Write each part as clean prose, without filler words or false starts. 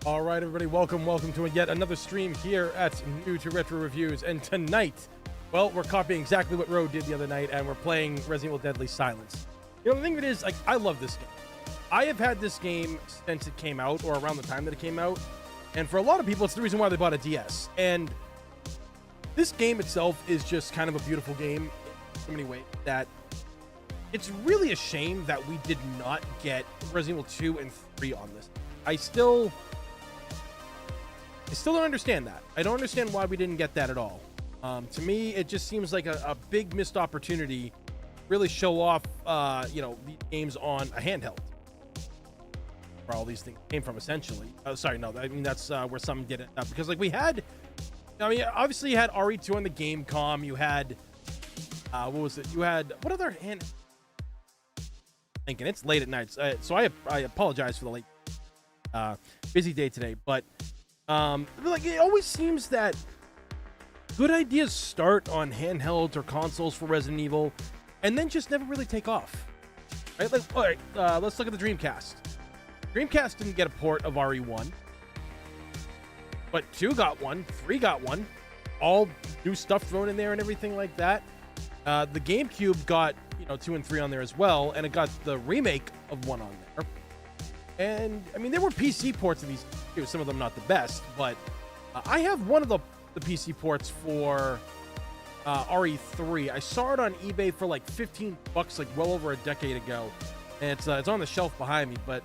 All right, everybody, welcome to yet another stream here at New to Retro Reviews. And tonight, well, we're copying exactly what Road did the other night, and we're playing Resident Evil Deadly Silence. You know, the thing of it is, like, I love this game. I have had this game since it came out, or around the time that it came out. And for a lot of people, it's the reason why they bought a DS. And this game itself is just kind of a beautiful game in so many ways that it's really a shame that we did not get Resident Evil 2 and 3 on this. I still don't understand that. I don't understand why we didn't get that at all. To me, it just seems like a big missed opportunity to really show off, these games on a handheld. Where all these things came from, essentially. Sorry, no, I mean, that's where some did it. Because, like, obviously you had RE2 on the Gamecom. You had, what was it? You had, what other hand? Thinking it's late at night, so I apologize for the late, busy day today, but like, it always seems that good ideas start on handhelds or consoles for Resident Evil and then just never really take off, right? Like, all right, let's look at the Dreamcast. Dreamcast didn't get a port of RE1, but 2 got one, 3 got one, all new stuff thrown in there and everything like that. The GameCube got 2 and 3 on there as well, and it got the remake of 1 on there. And I mean, there were PC ports of these too, some of them not the best, but I have one of the PC ports for RE3. I saw it on eBay for like $15, like well over a decade ago, and it's on the shelf behind me. But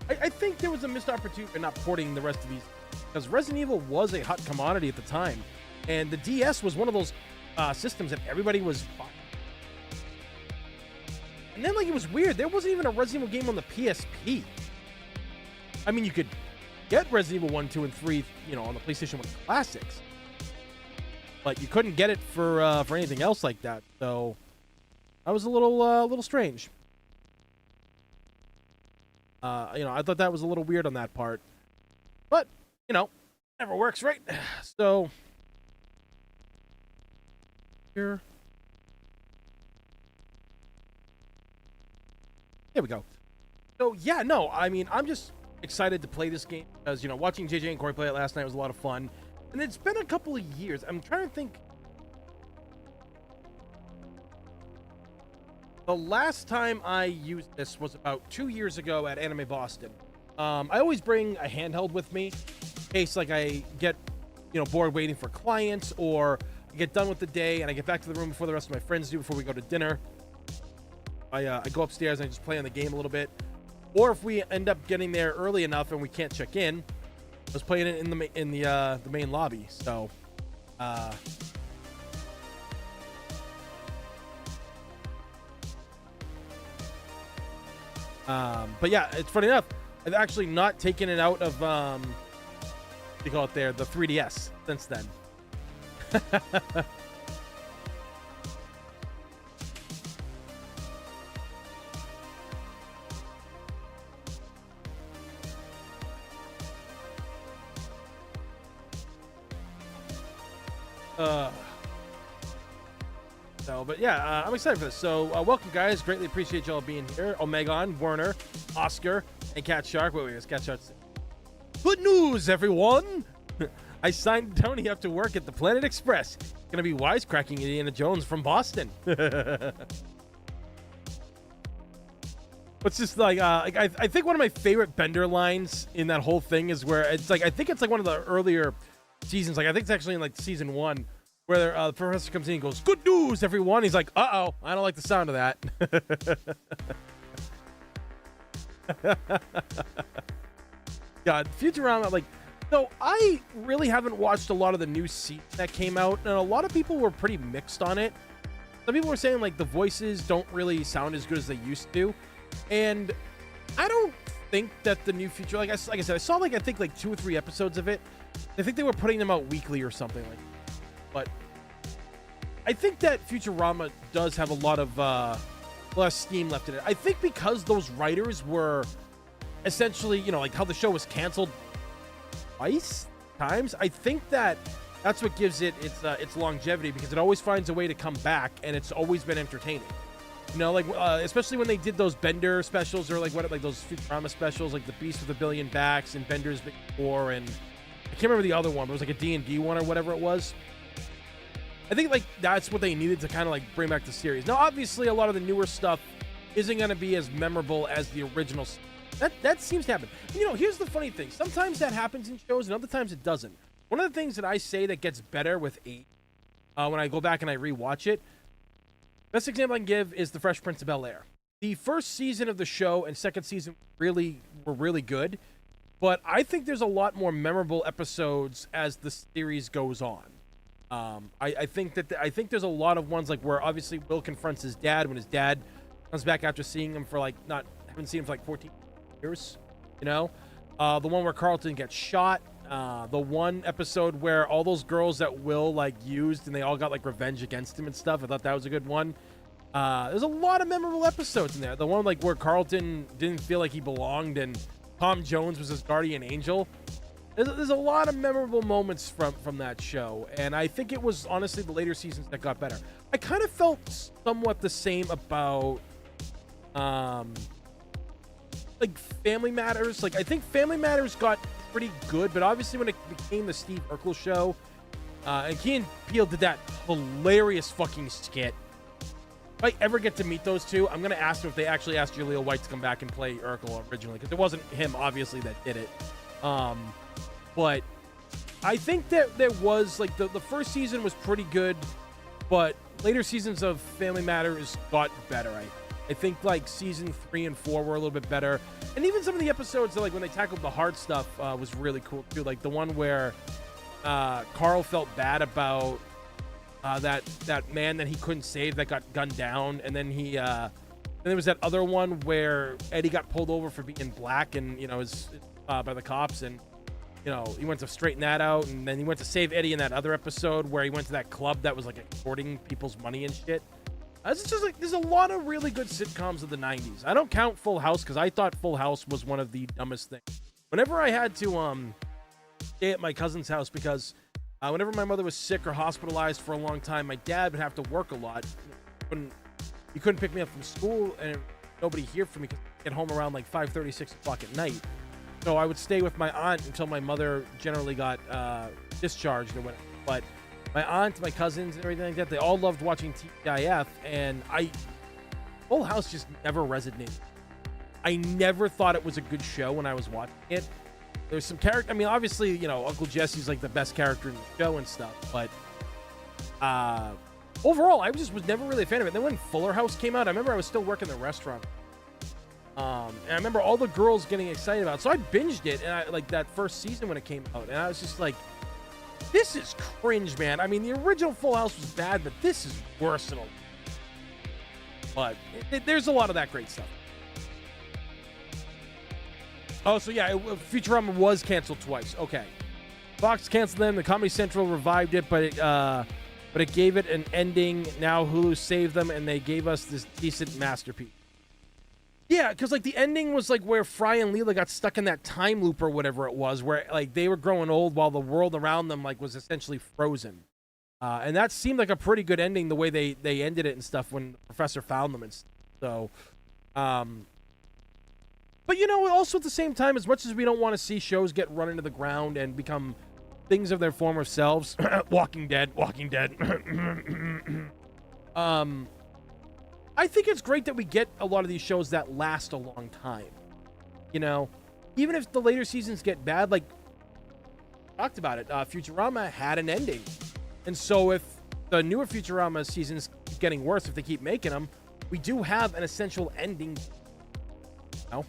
I think there was a missed opportunity in not porting the rest of these, because Resident Evil was a hot commodity at the time, and the DS was one of those systems that everybody was buying. And then, like, it was weird. There wasn't even a Resident Evil game on the PSP. I mean, you could get Resident Evil 1, 2, and 3, on the PlayStation 1 Classics, but you couldn't get it for anything else like that. So that was a little strange. I thought that was a little weird on that part, but never works, right? So here. There we go. So yeah, no, I mean, I'm just excited to play this game because, watching JJ and Corey play it last night was a lot of fun. And it's been a couple of years. I'm trying to think. The last time I used this was about 2 years ago at Anime Boston. I always bring a handheld with me in case, like, I get, bored waiting for clients, or I get done with the day and I get back to the room before the rest of my friends do, before we go to dinner. I go upstairs and I just play on the game a little bit, or if we end up getting there early enough and we can't check in, I was playing it in the main lobby. So, but yeah, it's funny enough, I've actually not taken it out of what do you call it there, the 3DS since then. But yeah, I'm excited for this. So welcome, guys. Greatly appreciate y'all being here. Omegon, Werner, Oscar, and Cat Shark. Wait, it's Cat Shark. Good news, everyone! I signed Tony up to work at the Planet Express. Gonna be wisecracking Indiana Jones from Boston. What's just like, I think one of my favorite Bender lines in that whole thing is where it's like, I think it's like one of the earlier seasons. Like, I think it's actually in like season 1. Where the professor comes in and goes, "Good news, everyone." He's like, "Uh-oh, I don't like the sound of that." God, Futurama, like, so I really haven't watched a lot of the new seasons that came out, and a lot of people were pretty mixed on it. Some people were saying, like, the voices don't really sound as good as they used to, and I don't think that the new Future, like I said, I saw, like, I think, like, 2 or 3 episodes of it. I think they were putting them out weekly or something like that. But I think that Futurama does have a lot of steam left in it. I think because those writers were essentially, like how the show was canceled twice times. I think that that's what gives it its longevity, because it always finds a way to come back, and it's always been entertaining. You know, like especially when they did those Bender specials, or like what, like those Futurama specials, like the Beast with a Billion Backs and Bender's Big Four, and I can't remember the other one, but it was like a D&D one or whatever it was. I think like that's what they needed to kind of like bring back the series. Now, obviously, a lot of the newer stuff isn't going to be as memorable as the original. That seems to happen. You know, here's the funny thing. Sometimes that happens in shows, and other times it doesn't. One of the things that I say that gets better with age, when I go back and I rewatch it, best example I can give is The Fresh Prince of Bel-Air. The first season of the show and second season were really good, but I think there's a lot more memorable episodes as the series goes on. I think there's a lot of ones like where obviously Will confronts his dad when his dad comes back after seeing him for like haven't seen him for like 14 years, you know. The one where Carlton gets shot. The one episode where all those girls that Will like used and they all got like revenge against him and stuff. I thought that was a good one. There's a lot of memorable episodes in there. The one like where Carlton didn't feel like he belonged and Tom Jones was his guardian angel. There's a lot of memorable moments from that show, and I think it was honestly the later seasons that got better. I kind of felt somewhat the same about like Family Matters. Like I think Family Matters got pretty good, but obviously when it became the Steve Urkel show, and Key and Peele did that hilarious fucking skit. If I ever get to meet those two, I'm gonna ask them if they actually asked Jaleel White to come back and play Urkel originally, because it wasn't him obviously that did it. But I think that there was like the first season was pretty good, but later seasons of Family Matters got better. I think like season 3 and 4 were a little bit better, and even some of the episodes that, like when they tackled the hard stuff was really cool too. Like the one where Carl felt bad about that man that he couldn't save that got gunned down, and then and there was that other one where Eddie got pulled over for being black, and you know is by the cops, and you know he went to straighten that out, and then he went to save Eddie in that other episode where he went to that club that was like extorting people's money and shit. It's just like there's a lot of really good sitcoms of the 90s. I don't count Full House because I thought Full House was one of the dumbest things. Whenever I had to stay at my cousin's house because whenever my mother was sick or hospitalized for a long time, my dad would have to work a lot. He couldn't pick me up from school, and nobody here for me because I'd get home around like 5:30, 6 o'clock at night. So I would stay with my aunt until my mother generally got discharged or whatever. But my aunt, my cousins, and everything like that, they all loved watching TGIF, and Full House just never resonated. I never thought it was a good show when I was watching it. There's some character. I mean, obviously, you know, Uncle Jesse's like the best character in the show and stuff, but overall, I just was never really a fan of it. Then when Fuller House came out, I remember I was still working the restaurant. And I remember all the girls getting excited about it. So I binged it, and I like that first season when it came out, and I was just like, this is cringe, man. I mean, the original Full House was bad, but this is worse than all. But there's a lot of that great stuff. Oh, so yeah, Futurama was canceled twice. Okay. Fox canceled them. The Comedy Central revived it, but it gave it an ending. Now Hulu saved them, and they gave us this decent masterpiece. Yeah, because like the ending was like where Fry and Leela got stuck in that time loop or whatever it was, where like they were growing old while the world around them like was essentially frozen. And that seemed like a pretty good ending, the way they ended it and stuff when the professor found them and stuff. So, but you know, also at the same time, as much as we don't want to see shows get run into the ground and become things of their former selves, Walking Dead. I think it's great that we get a lot of these shows that last a long time. You know, even if the later seasons get bad, like talked about it, Futurama had an ending. And so if the newer Futurama seasons keep getting worse, if they keep making them, we do have an essential ending. You know?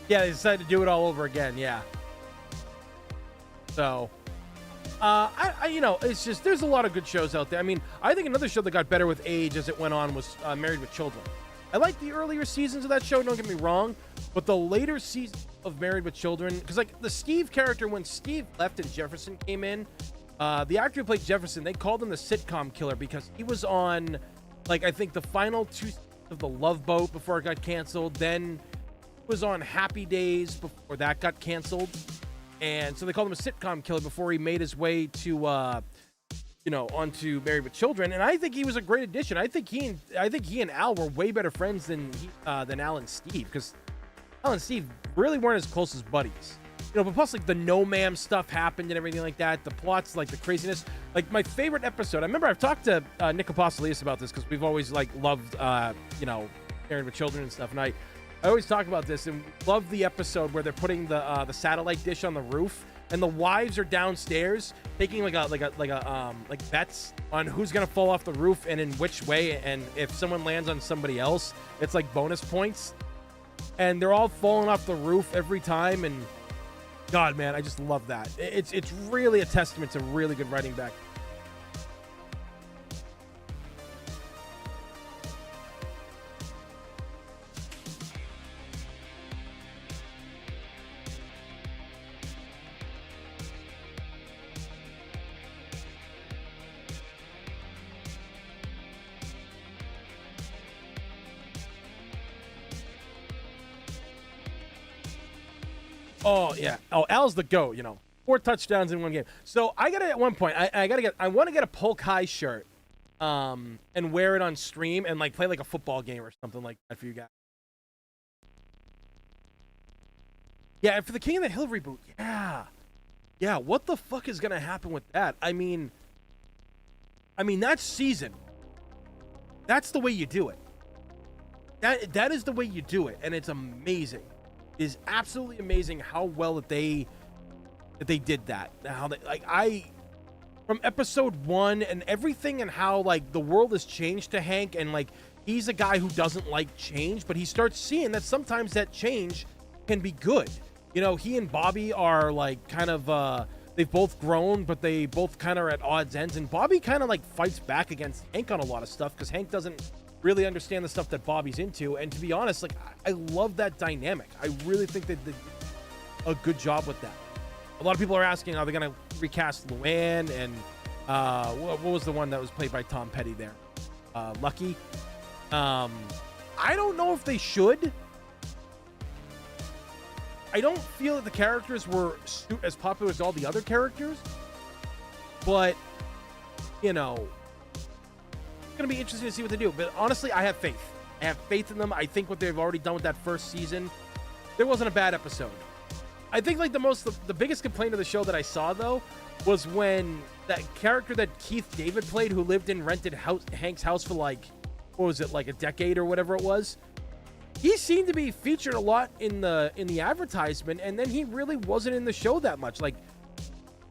Yeah, they decided to do it all over again. Yeah. So, you know, it's just there's a lot of good shows out there. I mean, I think another show that got better with age as it went on was Married with Children. I like the earlier seasons of that show, don't get me wrong, but the later seasons of Married with Children, because like the Steve character, when Steve left and Jefferson came in, the actor who played Jefferson, they called him the sitcom killer because he was on, like, I think the final 2 seasons of The Love Boat before it got canceled. Then was on Happy Days before that got canceled. And so they called him a sitcom killer before he made his way to, you know, onto Married with Children. And I think he was a great addition. I think he and Al were way better friends than Al and Steve, because Al and Steve really weren't as close as buddies. You know, but plus, like, the no ma'am stuff happened and everything like that. The plots, like, the craziness. Like, my favorite episode, I remember I've talked to Nick Apostolius about this because we've always, like, loved, you know, Married with Children and stuff. And I always talk about this and love the episode where they're putting the satellite dish on the roof and the wives are downstairs taking like bets on who's gonna fall off the roof and in which way, and if someone lands on somebody else, it's like bonus points. And they're all falling off the roof every time, and God, man, I just love that. It's really a testament to really good writing back. Oh yeah. Oh, Al's the GOAT, you know. 4 touchdowns in one game. So I gotta, at one point, I want to get a Polk High shirt, and wear it on stream and like play like a football game or something like that for you guys. Yeah, and for the King of the Hill reboot, yeah. What the fuck is gonna happen with that? I mean, that season. That's the way you do it. That is the way you do it, and it's amazing. It is absolutely amazing how well that they did that. How they, like, from episode 1 and everything, and how like the world has changed to Hank, and like he's a guy who doesn't like change, but he starts seeing that sometimes that change can be good. You know, he and Bobby are like kind of they've both grown, but they both kind of are at odds ends, and Bobby kind of like fights back against Hank on a lot of stuff because Hank doesn't really understand the stuff that Bobby's into. And to be honest, like, I love that dynamic. I really think they did a good job with that. A lot of people are asking, are they going to recast Luann? And what was the one that was played by Tom Petty there? Lucky. I don't know if they should. I don't feel that the characters were as popular as all the other characters, but you know, it's gonna be interesting to see what they do. But honestly, I have faith. I have faith in them. I think what they've already done with that first season, there wasn't a bad episode. I think like the biggest complaint of the show that I saw though was when that character that Keith David played, who lived in rented Hank's house for like, what was it, like a decade or whatever it was. He seemed to be featured a lot in the advertisement, and then he really wasn't in the show that much. Like,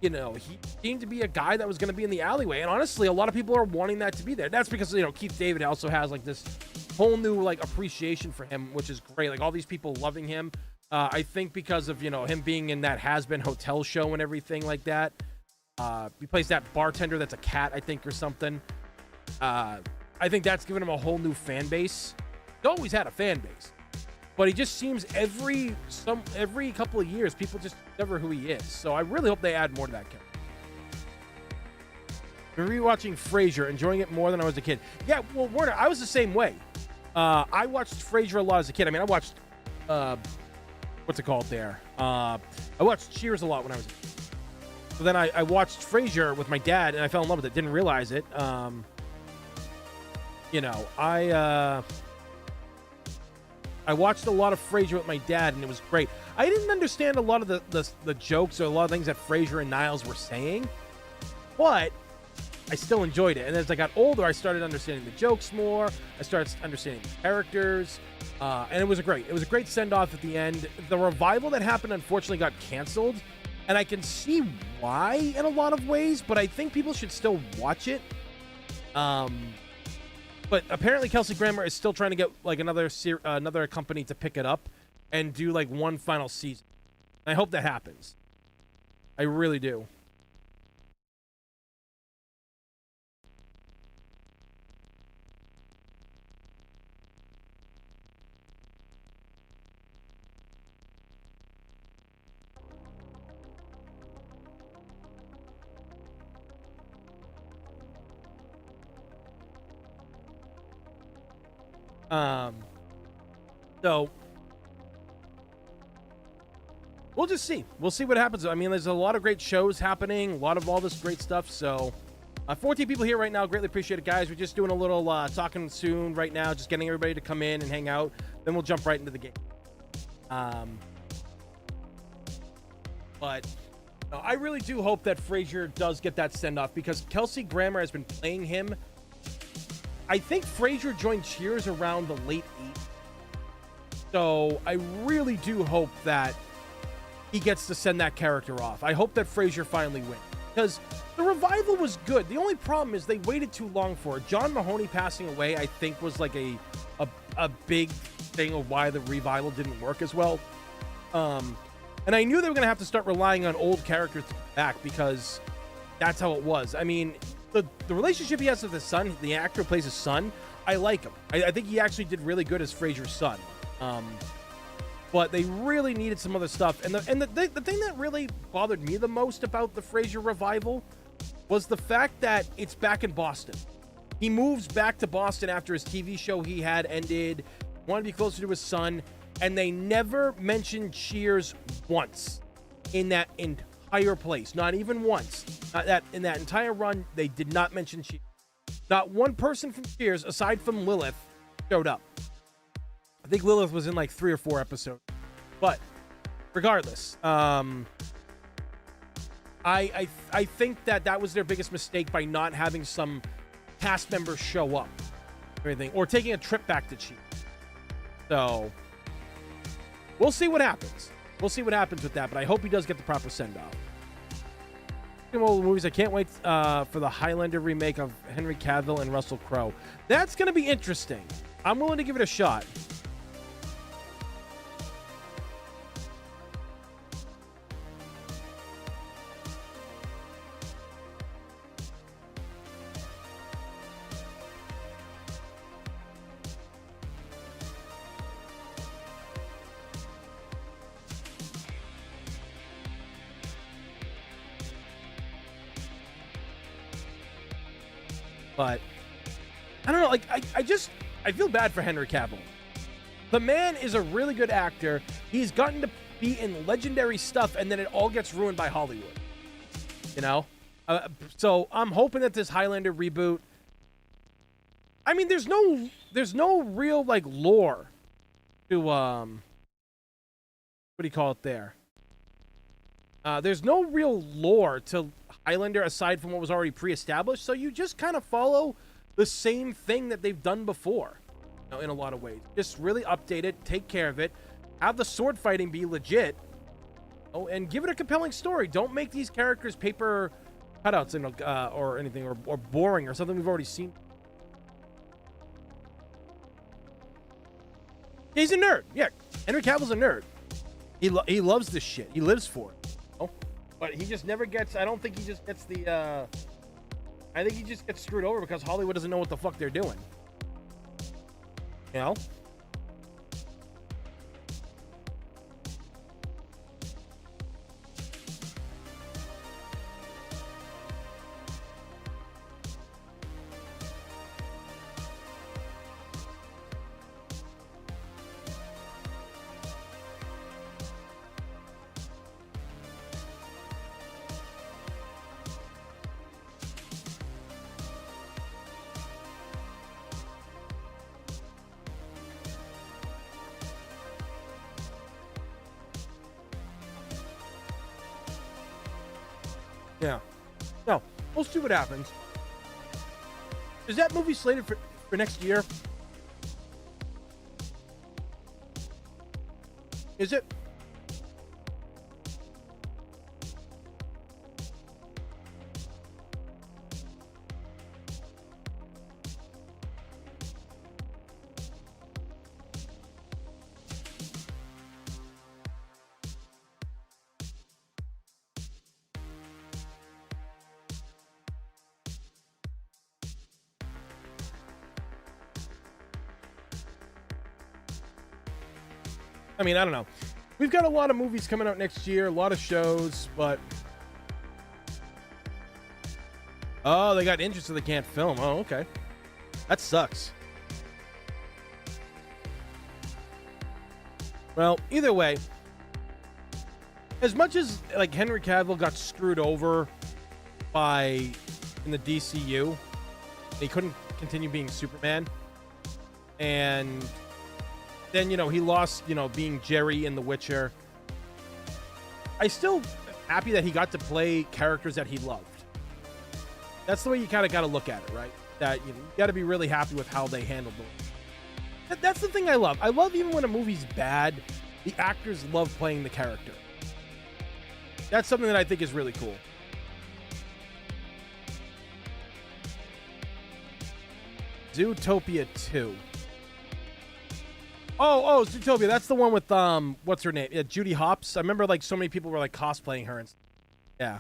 you know, he seemed to be a guy that was going to be in the alleyway, and honestly, a lot of people are wanting that to be there. That's because, you know, Keith David also has like this whole new like appreciation for him, which is great. Like all these people loving him. I think because of, you know, him being in that Has Been Hotel show and everything like that. He plays that bartender that's a cat, I think, or something. I think that's given him a whole new fan base. He always had a fan base, but he just seems every couple of years people just discover who he is. So I really hope they add more to that character. Been rewatching Frasier, enjoying it more than I was a kid. Yeah, well, Warner, I was the same way. I watched Frasier a lot as a kid. I mean, I watched what's it called there? I watched Cheers a lot when I was a kid. So then I watched Frasier with my dad, and I fell in love with it. Didn't realize it. You know, I watched a lot of Frasier with my dad, and it was great. I didn't understand a lot of the jokes or a lot of things that Frasier and Niles were saying, but I still enjoyed it. And as I got older, I started understanding the jokes more. I started understanding the characters, and it was a great send-off at the end. The revival that happened, unfortunately, got canceled, and I can see why in a lot of ways, but I think people should still watch it. But apparently Kelsey Grammer is still trying to get like another company to pick it up and do like one final season. I hope that happens. I really do. Um, so we'll just see. We'll see what happens. I mean, there's a lot of great shows happening, a lot of all this great stuff. So 14 people here right now. Greatly appreciate it, guys. We're just doing a little talking soon right now, just getting everybody to come in and hang out. Then we'll jump right into the game. But I really do hope that Frasier does get that send-off, because Kelsey Grammer has been playing him. I think Frasier joined Cheers around the late 80s. So I really do hope that he gets to send that character off. I hope that Frasier finally wins, because the revival was good. The only problem is they waited too long for it. John Mahoney passing away, I think, was like a big thing of why the revival didn't work as well. And I knew they were going to have to start relying on old characters to come back, because that's how it was. I mean, the relationship he has with his son, the actor who plays his son, I like him. I think he actually did really good as Frasier's son. But they really needed some other stuff. And the thing that really bothered me the most about the Frasier revival was the fact that it's back in Boston. He moves back to Boston after his TV show he had ended, wanted to be closer to his son, and they never mentioned Cheers once in that entire place. Not even once. In that entire run, they did not mention Cheers. Not one person from Cheers, aside from Lilith, showed up. I think Lilith was in like 3 or 4 episodes. But regardless, I think that was their biggest mistake by not having some cast members show up or anything, or taking a trip back to Cheers. So we'll see what happens. We'll see what happens with that, but I hope he does get the proper send-off. Old movies, I can't wait for the Highlander remake of Henry Cavill and Russell Crowe. That's going to be interesting. I'm willing to give it a shot. But I don't know, like I feel bad for Henry Cavill. The man is a really good actor. He's gotten to be in legendary stuff, and then it all gets ruined by Hollywood. You know? So I'm hoping that this Highlander reboot, I mean, there's no real like lore to what do you call it there? There's no real lore to Highlander aside from what was already pre-established, so you just kind of follow the same thing that they've done before, you know, in a lot of ways. Just really update it, take care of it, have the sword fighting be legit, and give it a compelling story. Don't make these characters paper cutouts and or anything, or boring, or something we've already seen. He's a nerd. Yeah, Henry Cavill's a nerd. He loves this shit. He lives for it. But he just never gets, I don't think he just gets the, I think he just gets screwed over because Hollywood doesn't know what the fuck they're doing. You know? Yeah. No, we'll see what happens. Is that movie slated for next year? Is it? I mean, I don't know. We've got a lot of movies coming out next year, a lot of shows, but... Oh, they got interest so they can't film. Oh, okay. That sucks. Well, either way, as much as like Henry Cavill got screwed over by in the DCU, he couldn't continue being Superman, and then he lost being Jerry in The Witcher. I still happy that he got to play characters that he loved. That's the way you kind of got to look at it, right? That you got to be really happy with how they handled it. That's the thing I love. I love even when a movie's bad, the actors love playing the character. That's something that I think is really cool. Zootopia 2. Oh, Zootopia. That's the one with what's her name? Yeah, Judy Hopps. I remember like so many people were like cosplaying her and yeah.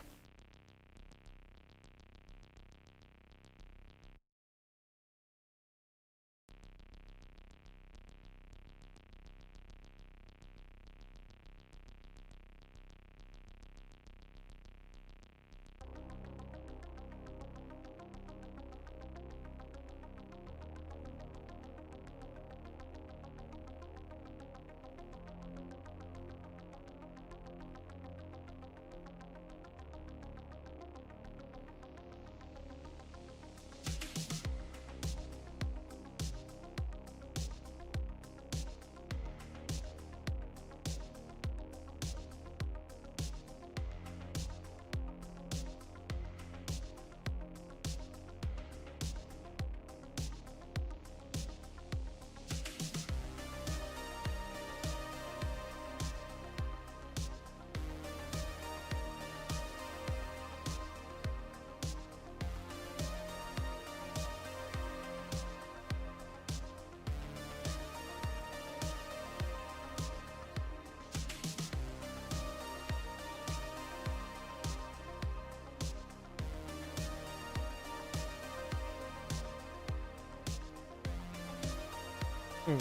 Hmm.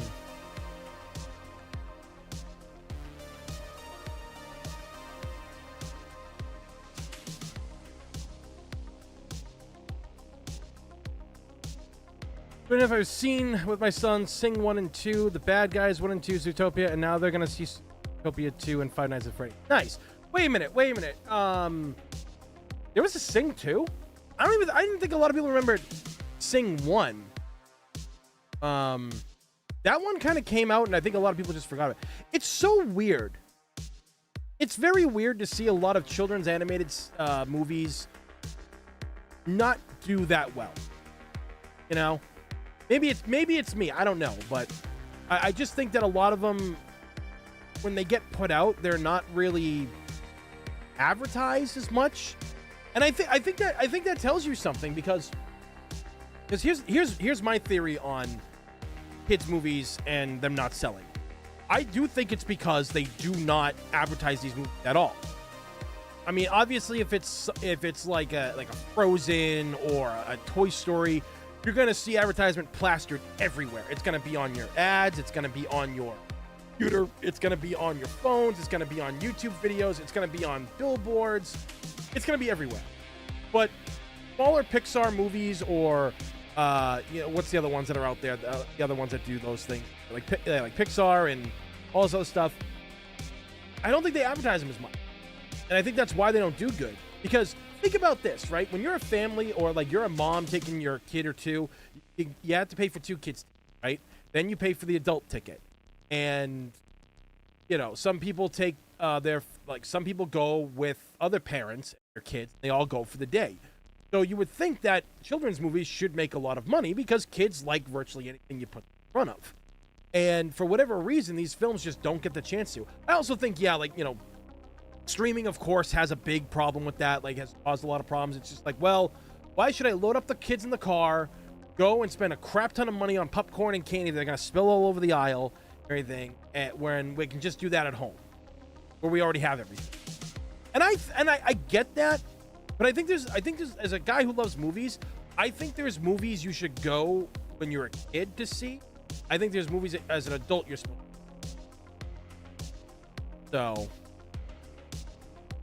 But if I've seen with my son Sing 1 and 2, The Bad Guys 1 and 2, Zootopia, and now they're gonna see Zootopia 2 and Five Nights at Freddy's. Nice. Wait a minute. There was a Sing 2? I didn't think a lot of people remembered Sing 1. That one kind of came out, and I think a lot of people just forgot it. It's so weird. It's very weird to see a lot of children's animated movies not do that well. Maybe it's me. I don't know, but I just think that a lot of them, when they get put out, they're not really advertised as much. And I think that tells you something because here's my theory on kids movies and them not selling. I do think it's because they do not advertise these movies at all. I mean, obviously, if it's like a Frozen or a Toy Story, you're gonna see advertisement plastered everywhere. It's gonna be on your ads. It's gonna be on your computer. It's gonna be on your phones. It's gonna be on YouTube videos. It's gonna be on billboards. It's gonna be everywhere. But smaller Pixar movies or what's the other ones that are out there? The other ones that do those things, like Pixar and all this other stuff. I don't think they advertise them as much, and I think that's why they don't do good. Because think about this, right? When you're a family or like you're a mom taking your kid or two, you have to pay for 2 kids, right? Then you pay for the adult ticket, and some people take some people go with other parents, their kids. They all go for the day. So you would think that children's movies should make a lot of money because kids like virtually anything you put in front of. And for whatever reason, these films just don't get the chance to. I also think, streaming, of course, has a big problem with that, has caused a lot of problems. It's just like, well, why should I load up the kids in the car, go and spend a crap ton of money on popcorn and candy they're going to spill all over the aisle, everything, when we can just do that at home, where we already have everything. And I get that. But I think there's, as a guy who loves movies, I think there's movies you should go when you're a kid to see. I think there's movies as an adult you're supposed to. So,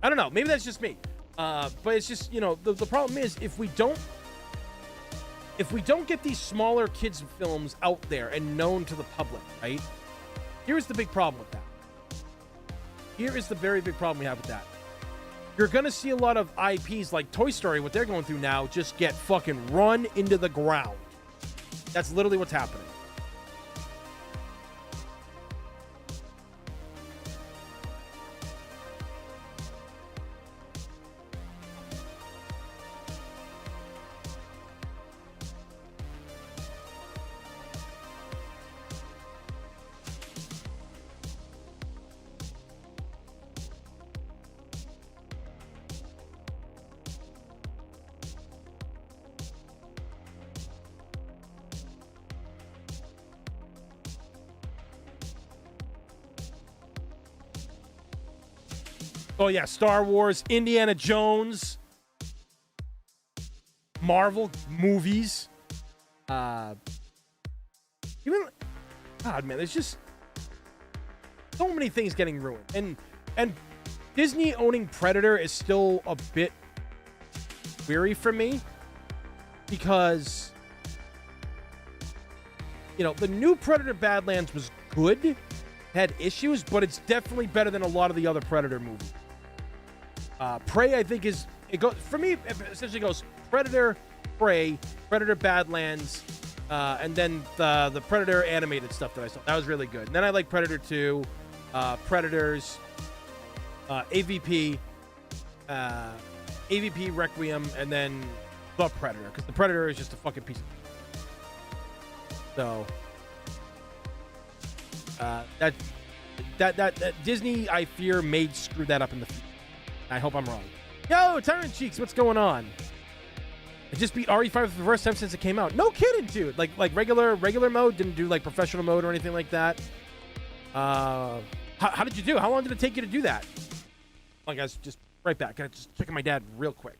I don't know. Maybe that's just me. But it's just, the problem is if we don't get these smaller kids films out there and known to the public, right? Here's the big problem with that. here is the very big problem we have with that. You're going to see a lot of IPs like Toy Story, what they're going through now, just get fucking run into the ground. That's literally what's happening. Oh, yeah, Star Wars, Indiana Jones, Marvel movies. Even, God, man, there's just so many things getting ruined. And Disney owning Predator is still a bit weary for me because, you know, the new Predator Badlands was good, had issues, but it's definitely better than a lot of the other Predator movies. Prey, I think, is it goes for me. It essentially goes Predator, Prey, Predator Badlands, and then the Predator animated stuff that I saw. That was really good. And then I like Predator 2, Predators, AVP, AVP Requiem, and then the Predator, because the Predator is just a fucking piece of. So that Disney, I fear, may screw that up in the future. I hope I'm wrong. Yo, Tyrant Cheeks, what's going on? I just beat RE5 for the first time since it came out. No kidding, dude. Like regular mode, didn't do like professional mode or anything like that. How did you do? How long did it take you to do that? Oh, guys, just right back. Gotta just check on my dad real quick.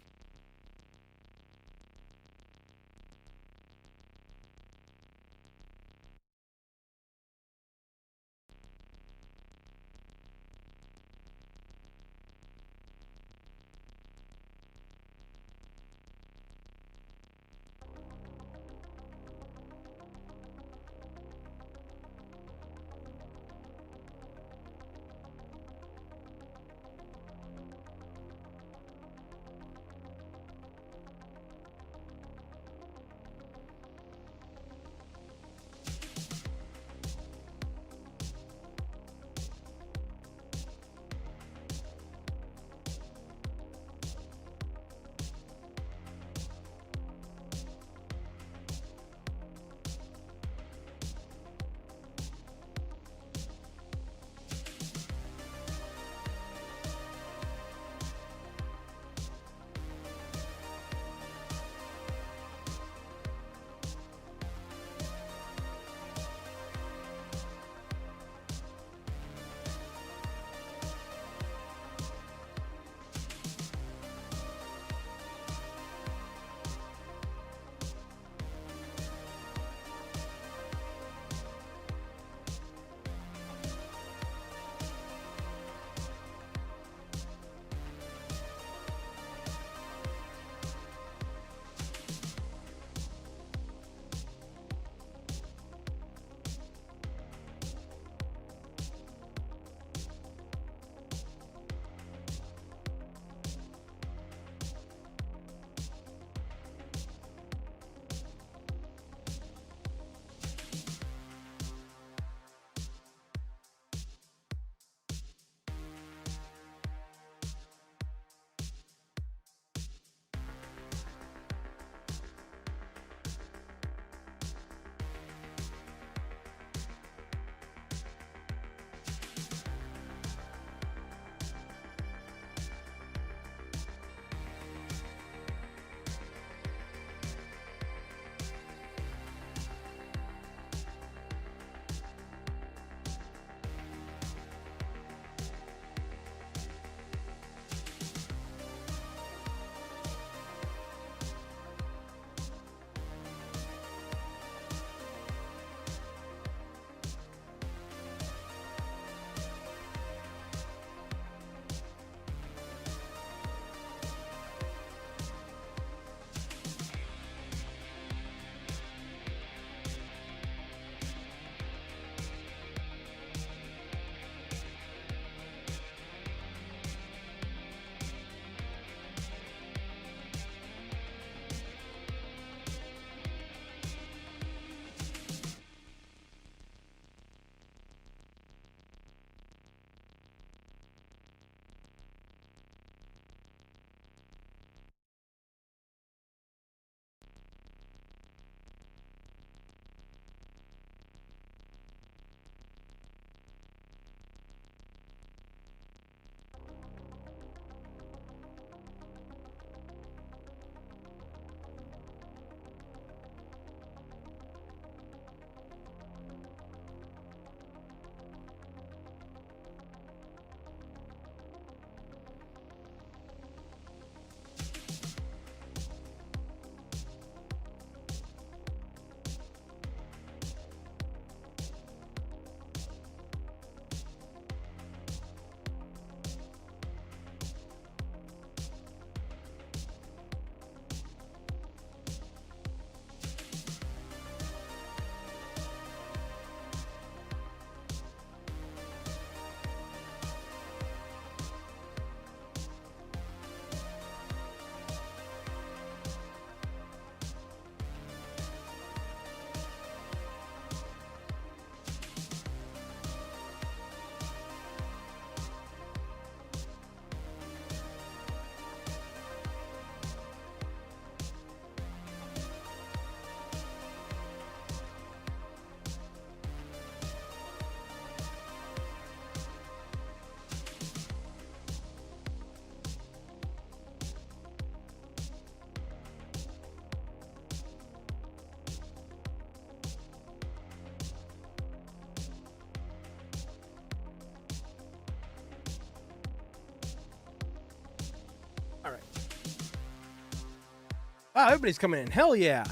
Wow, everybody's coming in. Hell yeah.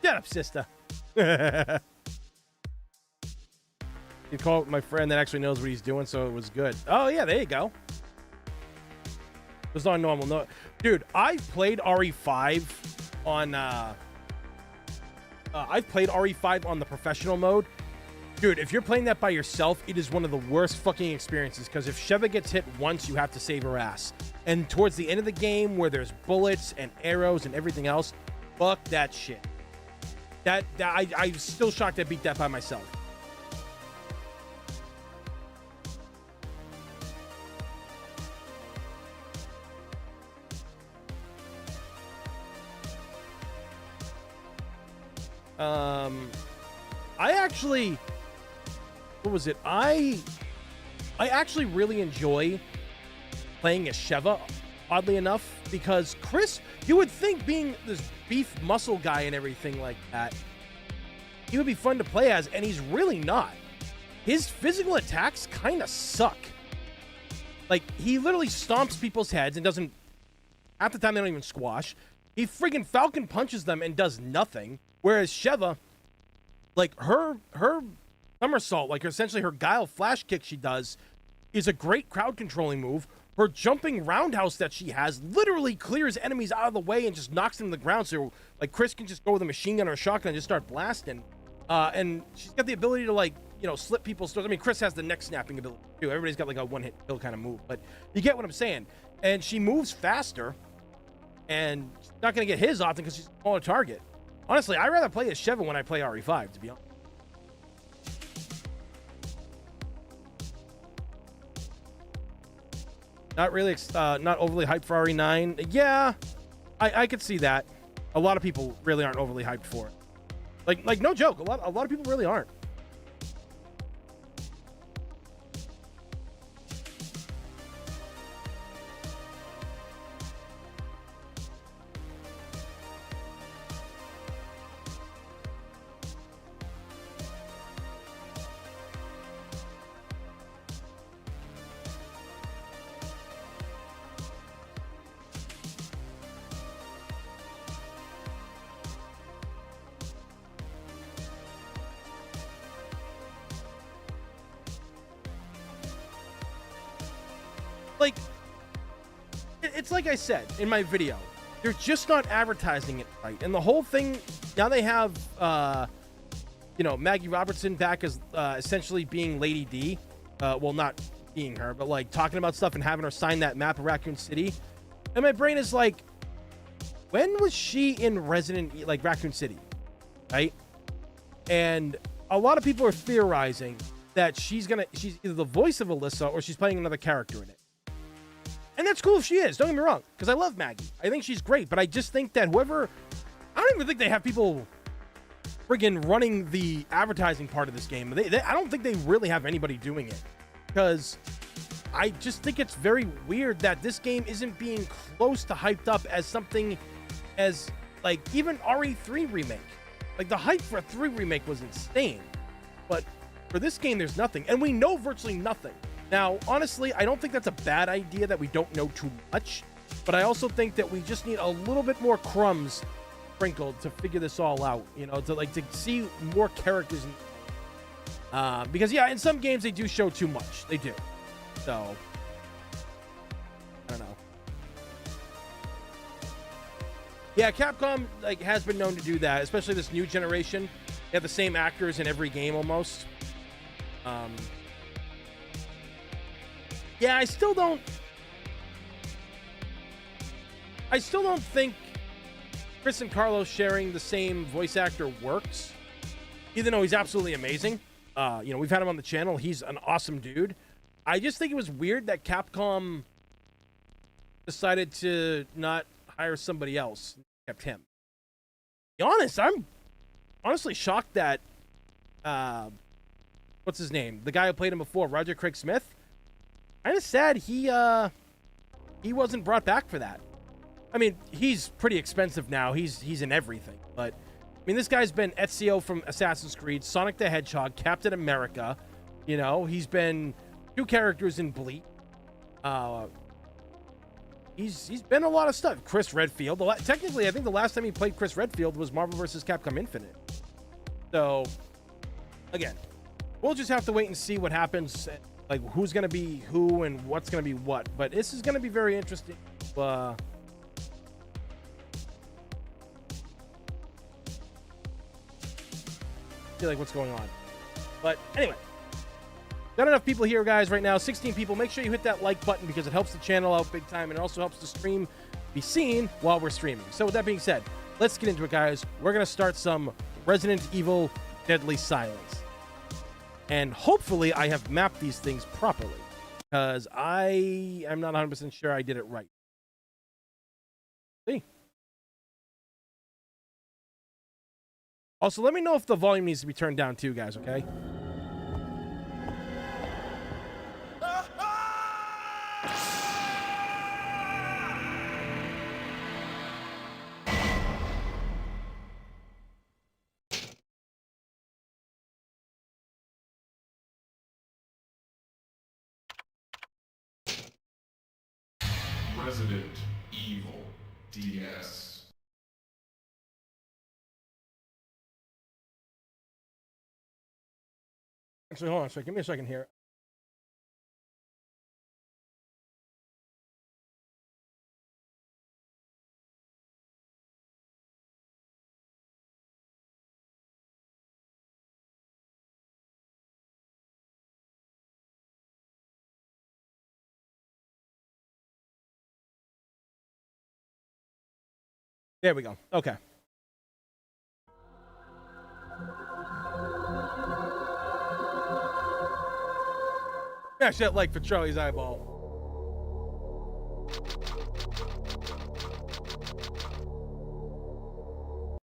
Shut up, sister. You call my friend that actually knows what he's doing, so it was good. Oh, yeah, there you go. It's not normal. No, dude, I've played RE5 on, I've played RE5 on the professional mode. Dude, if you're playing that by yourself, it is one of the worst fucking experiences, because if Sheva gets hit once, you have to save her ass. And towards the end of the game, where there's bullets and arrows and everything else, fuck that shit. I'm still shocked I beat that by myself. I actually, what was it? I actually really enjoy playing as Sheva, oddly enough, because Chris, you would think being this beef muscle guy and everything like that, he would be fun to play as, and he's really not. His physical attacks kind of suck. Like, he literally stomps people's heads and doesn't, half the time they don't even squash. He friggin' Falcon punches them and does nothing. Whereas Sheva, like, her somersault, like essentially her guile flash kick she does, is a great crowd controlling move. Her jumping roundhouse that she has literally clears enemies out of the way and just knocks them to the ground. So, like, Chris can just go with a machine gun or a shotgun and just start blasting. And she's got the ability to, like, you know, slit people's throats. I mean, Chris has the neck snapping ability too. Everybody's got like a one-hit kill kind of move, but you get what I'm saying. And she moves faster, and she's not going to get his often because she's a smaller target. Honestly, I'd rather play as Sheva when I play RE5, to be honest. Not really, not overly hyped for RE9. Yeah, I could see that. A lot of people really aren't overly hyped for it. Like no joke, a lot of people really aren't. Like, it's like I said in my video, they're just not advertising it right. And the whole thing, now they have, you know, Maggie Robertson back as essentially being Lady D. Well, not being her, but like talking about stuff and having her sign that map of Raccoon City. And my brain is like, when was she in Raccoon City? Right? And a lot of people are theorizing that she's either the voice of Alyssa or she's playing another character in it. And that's cool if she is, don't get me wrong, because I love Maggie. I think she's great, but I just think that whoever, I don't even think they have people friggin' running the advertising part of this game. I don't think they really have anybody doing it, because I just think it's very weird that this game isn't being close to hyped up as something as, like, even RE3 remake. Like, the hype for a 3 remake was insane, but for this game, there's nothing, and we know virtually nothing. Now, honestly, I don't think that's a bad idea that we don't know too much, but I also think that we just need a little bit more crumbs sprinkled to figure this all out, you know, to see more characters. Because, yeah, in some games they do show too much. They do. So, I don't know. Yeah, Capcom has been known to do that, especially this new generation. They have the same actors in every game almost. Yeah, I still don't think Chris and Carlos sharing the same voice actor works, even though he's absolutely amazing. You know, we've had him on the channel. He's an awesome dude. I just think it was weird that Capcom decided to not hire somebody else, kept him. To be honest, I'm honestly shocked that what's his name? The guy who played him before, Roger Craig Smith. Kind of sad he wasn't brought back for that. I mean, he's pretty expensive now. He's in everything. But I mean, this guy's been Ezio from Assassin's Creed, Sonic the Hedgehog, Captain America. You know, he's been 2 characters in Bleak. he's been a lot of stuff. Chris Redfield. Technically, I think the last time he played Chris Redfield was Marvel vs. Capcom Infinite. So, again, we'll just have to wait and see what happens. Like, who's going to be who and what's going to be what. But this is going to be very interesting. See, like, what's going on. But anyway, got enough people here, guys, right now. 16 people. Make sure you hit that like button because it helps the channel out big time, and it also helps the stream be seen while we're streaming. So with that being said, let's get into it, guys. We're going to start some Resident Evil Deadly Silence. And hopefully I have mapped these things properly, because I am not 100% sure I did it right. See? Also, let me know if the volume needs to be turned down too, guys, okay? Resident Evil DS. Actually, hold on a second. Give me a second here. There we go. Okay. Smash that like for Charlie's eyeball.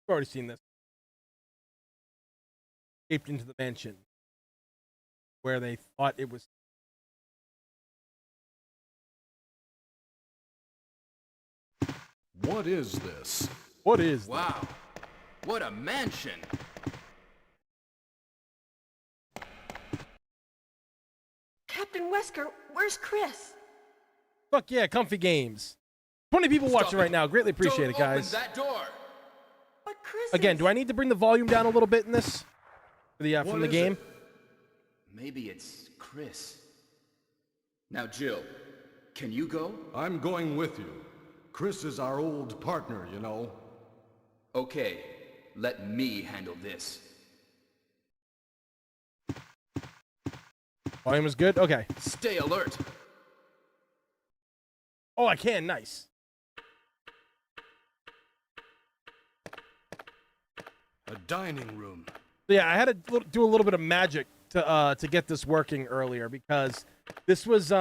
I've already seen this. Escaped into the mansion where they thought it was. What is this? What is Wow, what a mansion! Captain Wesker, where's Chris? Fuck yeah, comfy games. 20 people watching right now. Greatly appreciate it, guys. Open that door. But Chris Again, is... do I need to bring the volume down a little bit in this? For the, from the game? Maybe it's Chris. Now, Jill, can you go? I'm going with you. Chris is our old partner, you know. Okay, let me handle this. Volume is good? Okay. Stay alert. Oh, I can. Nice. A dining room. So yeah, I had to do a little bit of magic to get this working earlier, because this was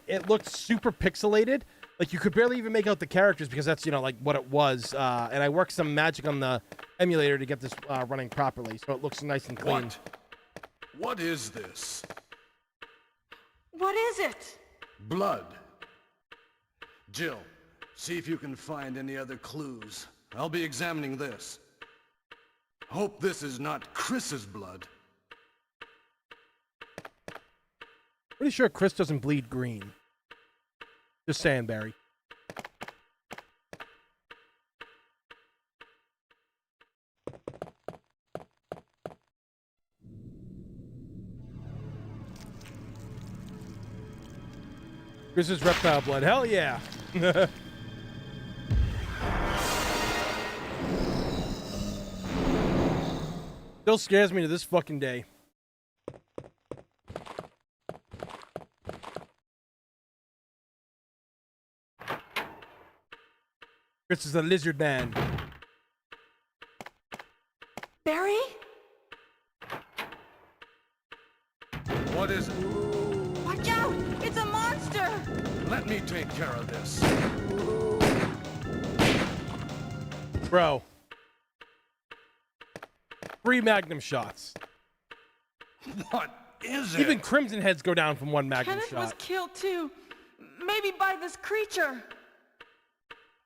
it looked super pixelated. Like, you could barely even make out the characters, because that's, you know, like what it was. And I worked some magic on the emulator to get this running properly, so it looks nice and clean. What is this? What is it? Blood. Jill, see if you can find any other clues. I'll be examining this. Hope this is not Chris's blood. Pretty sure Chris doesn't bleed green. Just saying, Barry. This is reptile blood. Hell yeah. Still scares me to this fucking day. Chris is a lizard man. Barry? What is it? Watch out! It's a monster! Let me take care of this. Bro. 3 magnum shots. What is it? Even Crimson Heads go down from 1 magnum Kenneth shot. was killed too. Maybe by this creature.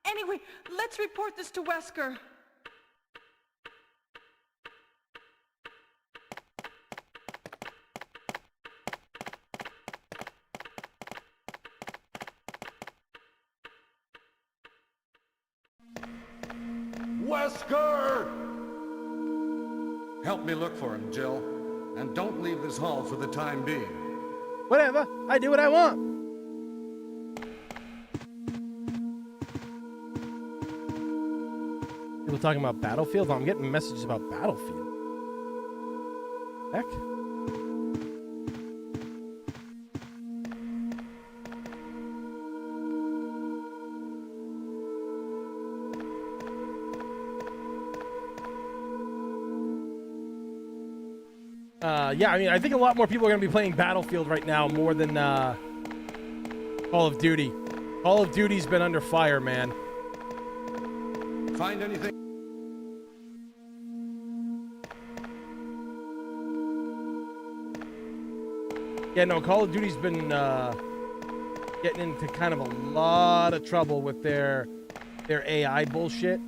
Anyway, let's report this to Wesker. Wesker! Help me look for him, Jill. And don't leave this hall for the time being. Whatever. I do what I want. People talking about Battlefield? I'm getting messages about Battlefield. Heck? Yeah, I mean, I think a lot more people are going to be playing Battlefield right now more than Call of Duty. Call of Duty's been under fire, man. Find anything? Yeah, no, Call of Duty's been getting into kind of a lot of trouble with their AI bullshit.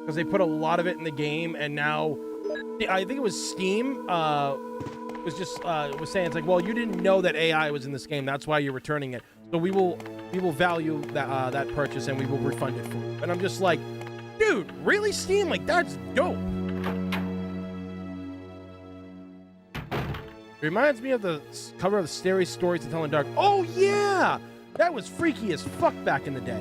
Because they put a lot of it in the game, and now I think it was Steam was saying, it's like, well, you didn't know that AI was in this game, that's why you're returning it. So we will value that purchase and we will refund it for you. And I'm just like, dude, really, Steam? Like, that's dope. Reminds me of the cover of the Scary Stories to Tell in the Dark. Oh yeah, that was freaky as fuck back in the day.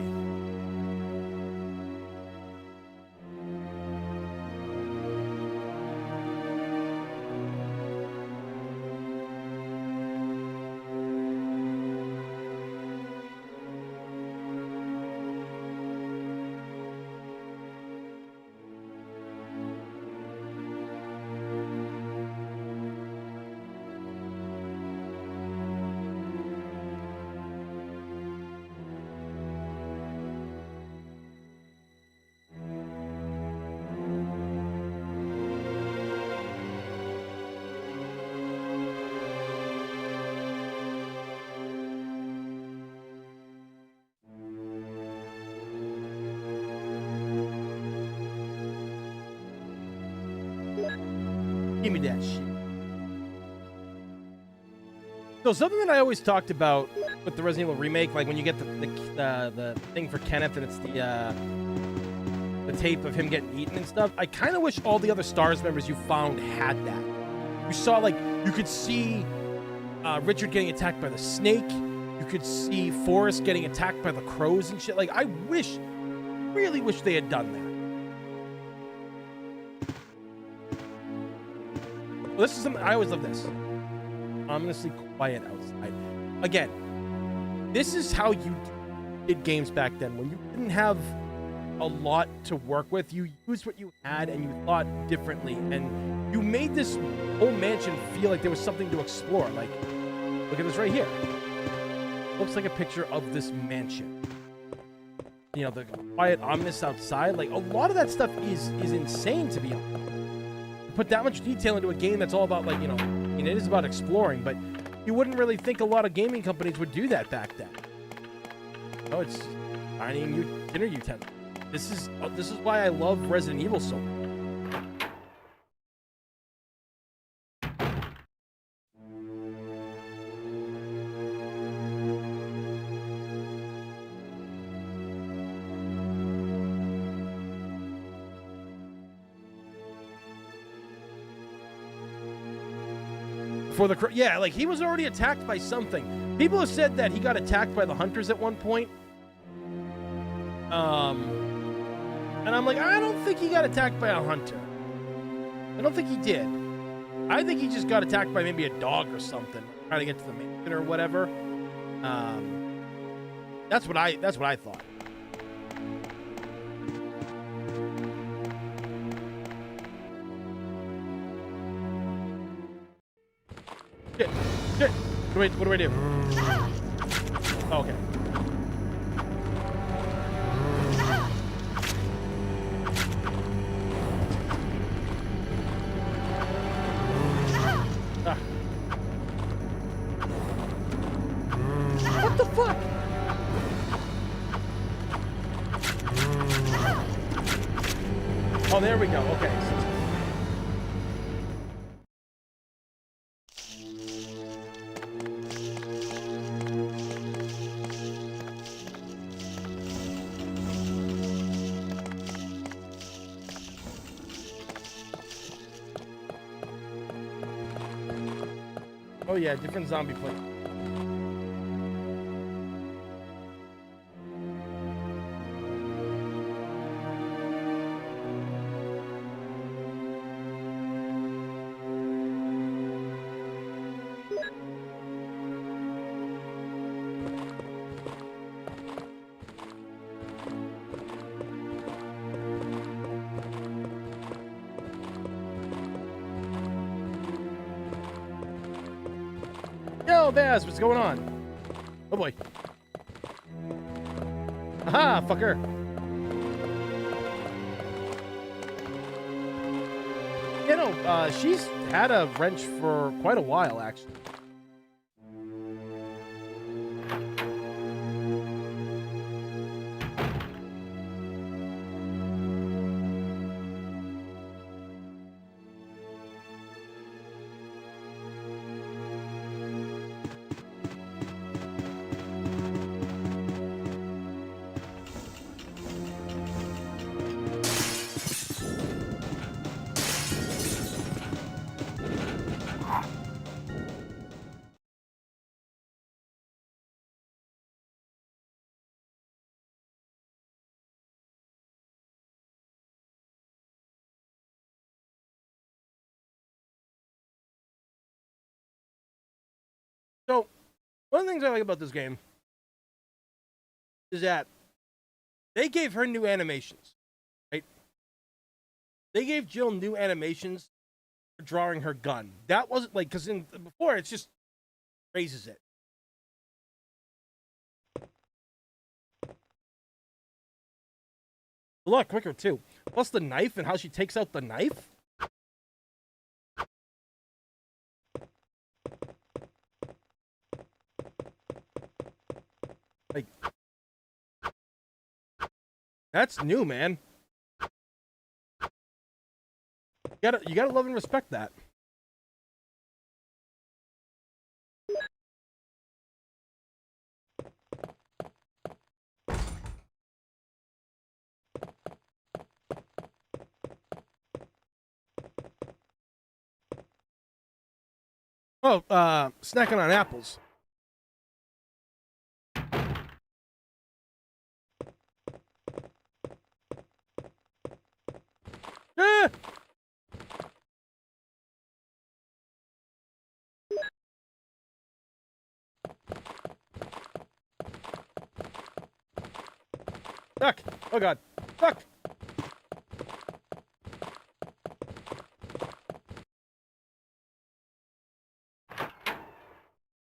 Give me that shit. So something that I always talked about with the Resident Evil remake, like when you get the thing for Kenneth and it's the tape of him getting eaten and stuff, I kind of wish all the other STARS members you found had that. You saw, like, you could see Richard getting attacked by the snake. You could see Forrest getting attacked by the crows and shit. Like, I really wish they had done that. Well, this is something I always love. This ominously quiet outside. Again, this is how you did games back then. When you didn't have a lot to work with, you used what you had and you thought differently, and you made this whole mansion feel like there was something to explore. Like, look at this right here. Looks like a picture of this mansion. You know, the quiet, ominous outside. Like, a lot of that stuff is insane, to be honest. Put that much detail into a game that's all about, like, you know, I mean, it is about exploring, but you wouldn't really think a lot of gaming companies would do that back then. No, it's dining dinner utensil. This is why I love Resident Evil so much. Yeah, like, he was already attacked by something. People have said that he got attacked by the hunters at one point. And I'm like, I don't think he got attacked by a hunter. I don't think he did. I think he just got attacked by maybe a dog or something, trying to get to the mansion or whatever. That's what I thought. Shit. What do I do? Oh, okay. Ah. What the fuck? Oh, there we go. Okay. Oh yeah, different zombie play. Yo, Baz, what's going on? Oh boy. Aha, fucker. You know, she's had a wrench for quite a while, actually. So, one of the things I like about this game is that they gave her new animations, right? They gave Jill new animations for drawing her gun. That wasn't like, because in before it's just raises it. A lot quicker too. Plus the knife and how she takes out the knife. Like, that's new, man. You gotta love and respect that. Oh, snacking on apples. Ah! Duck! Oh god. Duck!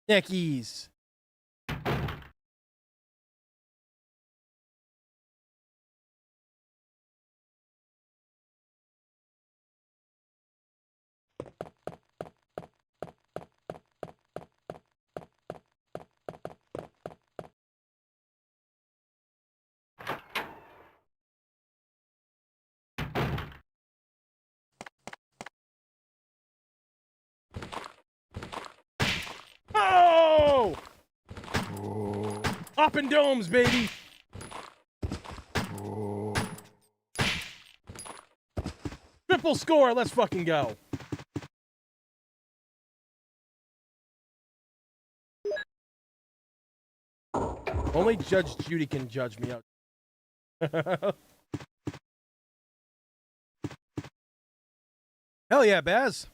Neckies. Oh! Up in domes, baby! Triple score, let's fucking go. Only Judge Judy can judge me out. Hell yeah, Baz.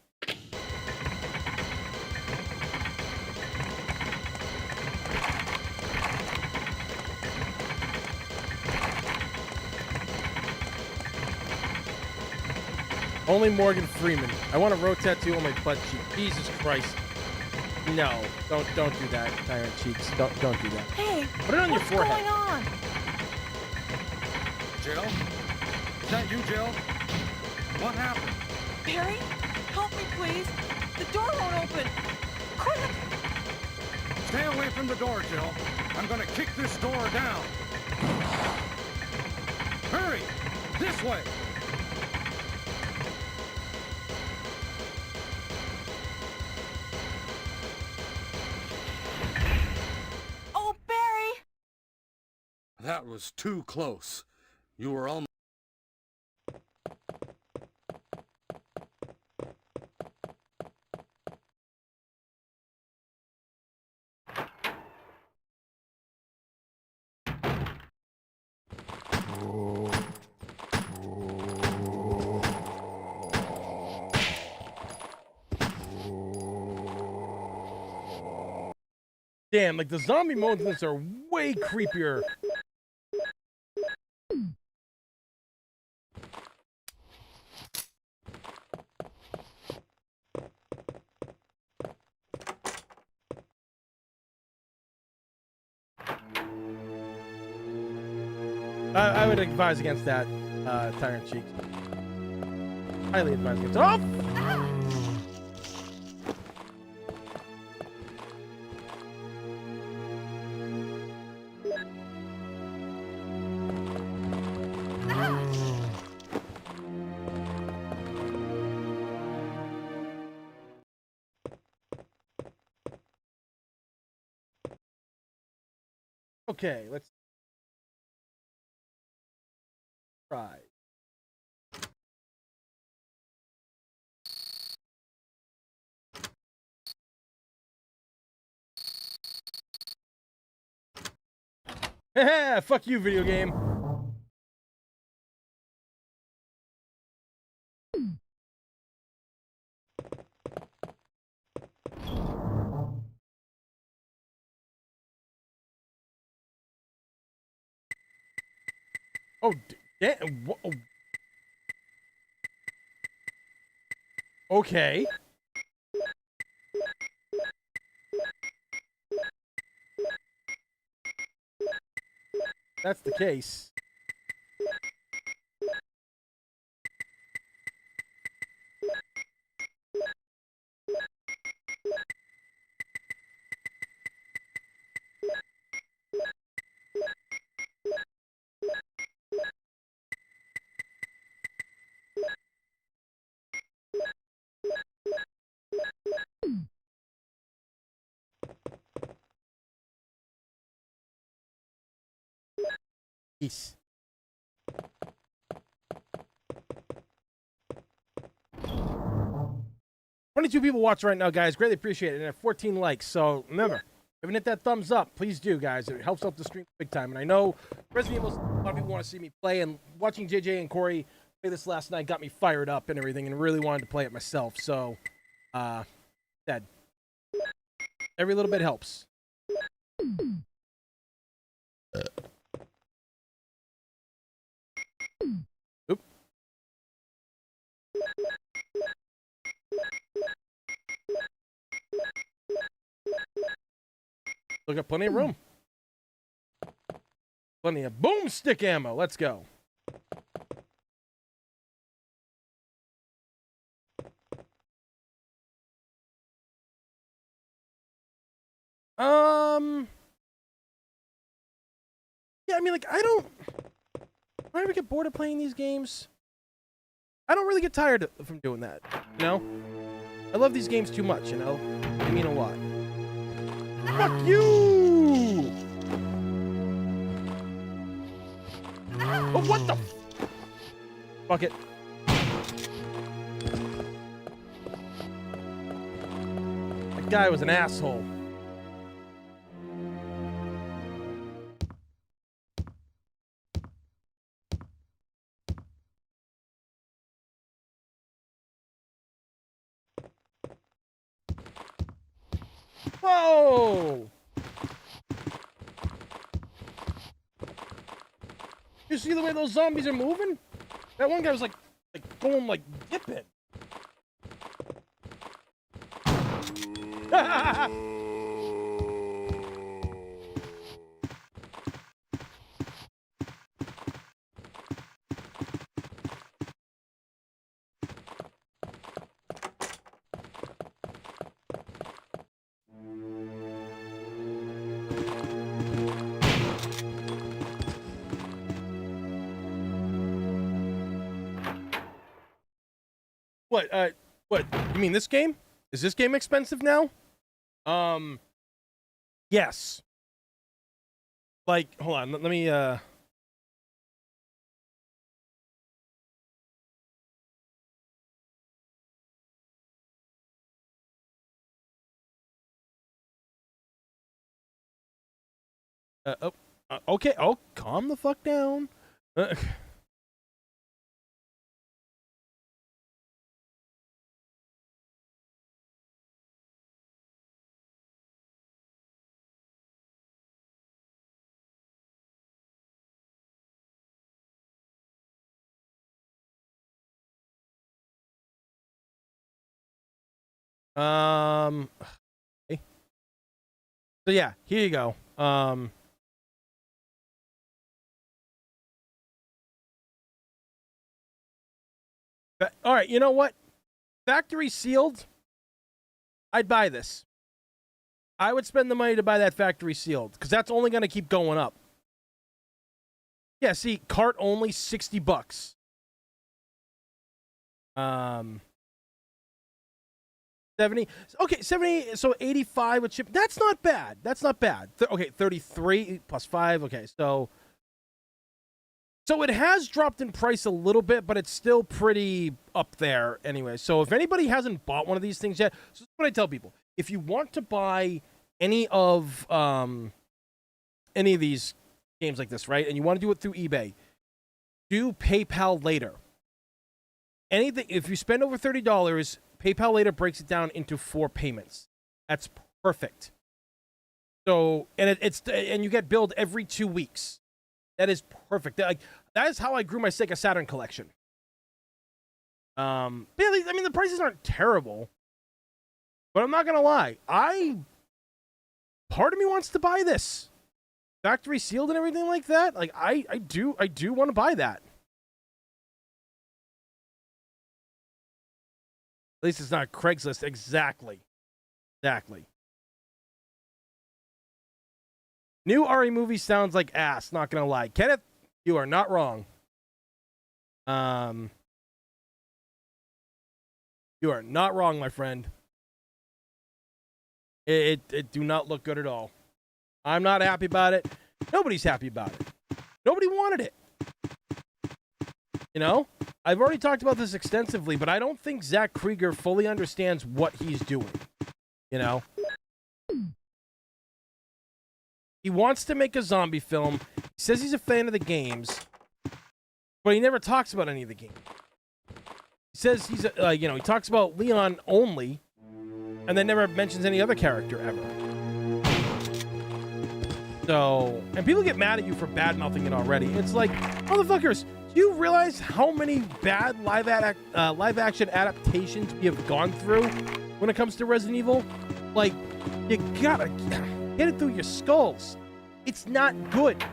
Only Morgan Freeman. I want a road tattoo on my butt cheek. Jesus Christ. No, don't do that, Tyrant Cheeks. Don't do that. Hey, Put it on your what's forehead. going on? Jill? Is that you, Jill? What happened? Barry, help me, please. The door won't open. Quick! Stay away from the door, Jill. I'm gonna kick this door down. Hurry! This way! Oh, Barry! That was too close. You were almost... Damn, like the zombie modes in this are way creepier. I would advise against that, Tyrant Cheeks. Highly advise against it. Oh! Okay, let's try. Fuck you, video game. Oh, damn. Okay. That's the case. Peace. 22 people watch right now, guys. Greatly appreciate it. And I have 14 likes. So remember, if you haven't hit that thumbs up, please do, guys. It helps out the stream big time. And I know Resident Evil, a lot of people want to see me play. And watching JJ and Corey play this last night got me fired up and everything, and really wanted to play it myself. So, that every little bit helps. Oop. Still got plenty of room. Plenty of boomstick ammo. Let's go. Yeah, I mean, like, I don't ever get bored of playing these games. I don't really get tired from doing that, you know? I love these games too much, you know? They mean a lot. Fuck you! But what the fuck it. That guy was an asshole. Whoa! You see the way those zombies are moving? That one guy was like going like dipping. What? You mean this game? Is this game expensive now? Yes. Like, hold on, let me, okay, oh, calm the fuck down. Okay. So yeah, here you go. All right, you know what? Factory sealed. I'd buy this. I would spend the money to buy that factory sealed because that's only going to keep going up. Yeah, see, cart only $60. 70. Okay, 70. So 85 with chip. That's not bad. That's not bad. Okay, 33 plus 5. Okay, so it has dropped in price a little bit, but it's still pretty up there anyway. So if anybody hasn't bought one of these things yet, so this is what I tell people. If you want to buy any of these games like this, right, and you want to do it through eBay, do PayPal later. Anything, if you spend over $30, PayPal later breaks it down into 4 payments. That's perfect. So, and and you get billed every 2 weeks. That is perfect. That is how I grew my Sega Saturn collection. But I mean, the prices aren't terrible, but I'm not gonna lie. Part of me wants to buy this, factory sealed and everything like that. Like I do want to buy that. At least it's not Craigslist. Exactly. New RE movie sounds like ass, not gonna lie. Kenneth, you are not wrong. You are not wrong, my friend. It do not look good at all. I'm not happy about it. Nobody's happy about it. Nobody wanted it. You know? I've already talked about this extensively, but I don't think Zach Krieger fully understands what he's doing. You know? He wants to make a zombie film. He says he's a fan of the games, but he never talks about any of the games. He says he's, he talks about Leon only, and then never mentions any other character ever. So, and people get mad at you for bad-mouthing it already. It's like, motherfuckers, do you realize how many bad live-action adaptations we have gone through when it comes to Resident Evil? Like, you gotta get it through your skulls. It's not good.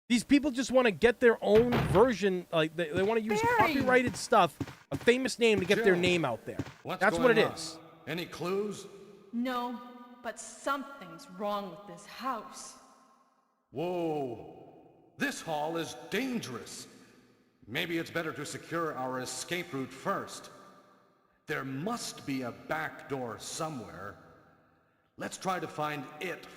These people just want to get their own version. Like they want to use copyrighted stuff, a famous name to get their name out there. That's what it is. Any clues? No, but something's wrong with this house. Whoa. This hall is dangerous. Maybe it's better to secure our escape route first. There must be a back door somewhere. Let's try to find it.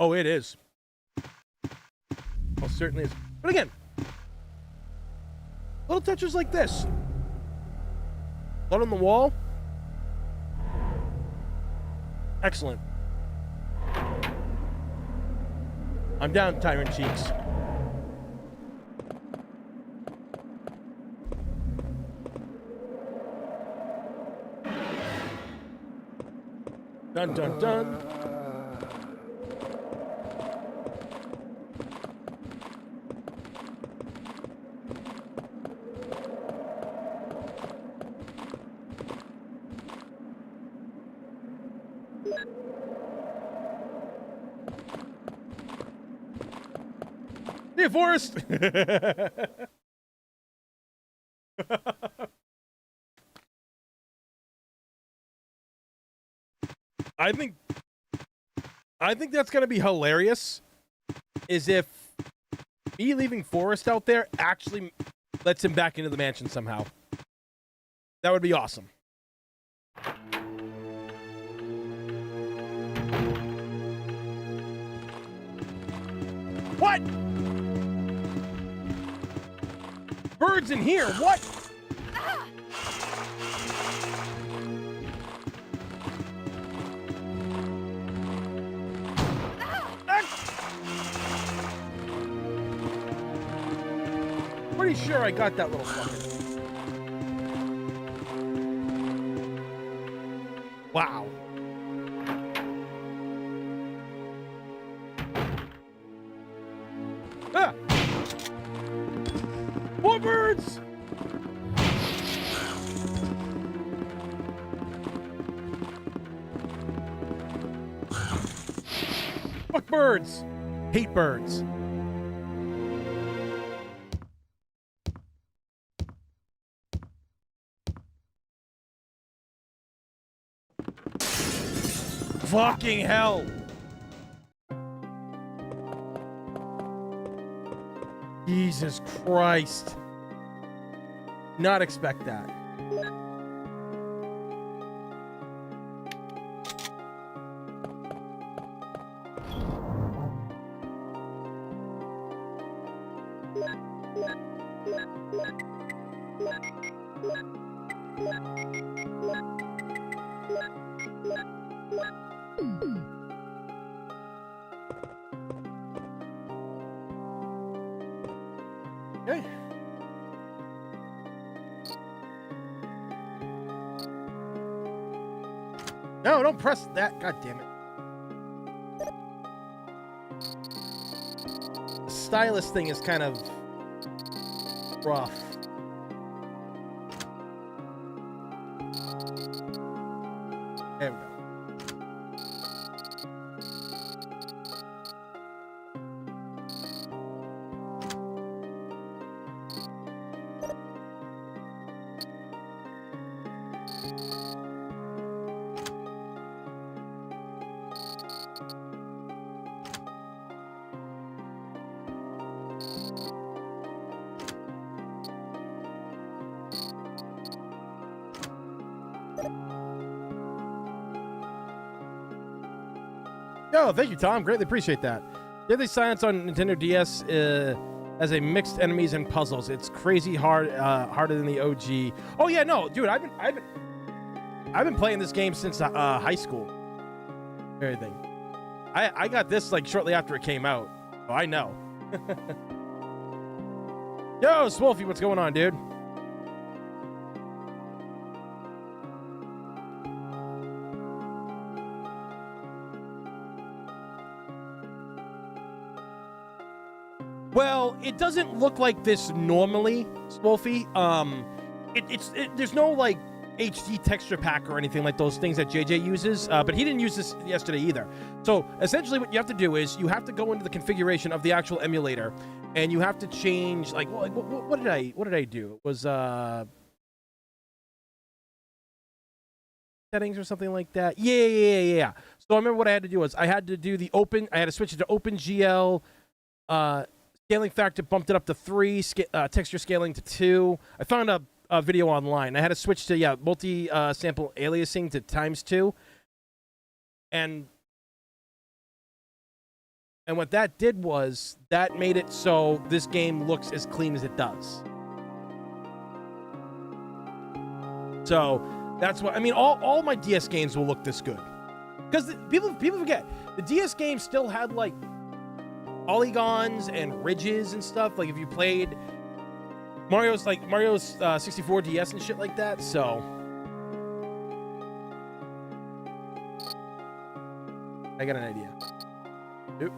Oh, it is. Well, certainly is. But again, little touches like this. Blood on the wall. Excellent. I'm down, Tyrant Cheeks. Dun dun dun. See you, Forrest. I think that's gonna be hilarious. Is if me leaving Forrest out there actually lets him back into the mansion somehow. That would be awesome. What? Birds in here, what? Pretty sure I got that little fucker. Ah! More birds! Fuck birds! Hate birds. Fucking hell! Jesus Christ. Not expect that. Okay. No, don't press that. God damn it. The stylus thing is kind of rough. There we go. Oh, thank you, Tom. Greatly appreciate that. Deadly Science on Nintendo DS has a mixed enemies and puzzles. It's crazy hard, harder than the OG. Oh yeah, no, dude, I've been playing this game since high school. Everything. I got this like shortly after it came out. Oh, I know. Yo, Swolfie, what's going on, dude? Well, it doesn't look like this normally, Swolfie. There's no like HD texture pack or anything like those things that JJ uses, but he didn't use this yesterday either. So essentially what you have to do is you have to go into the configuration of the actual emulator and you have to change like what did I do? It was settings or something like that. Yeah. So I remember what I had to do was I had to switch it to OpenGL, scaling factor bumped it up to 3, texture scaling to 2. I found a video online. I had to switch to multi-sample aliasing to ×2, and what that did was that made it so this game looks as clean as it does. So that's what I mean. All my DS games will look this good because people forget the DS games still had like polygons and ridges and stuff. Like if you played Mario's 64 DS and shit like that. So I got an idea. Oop.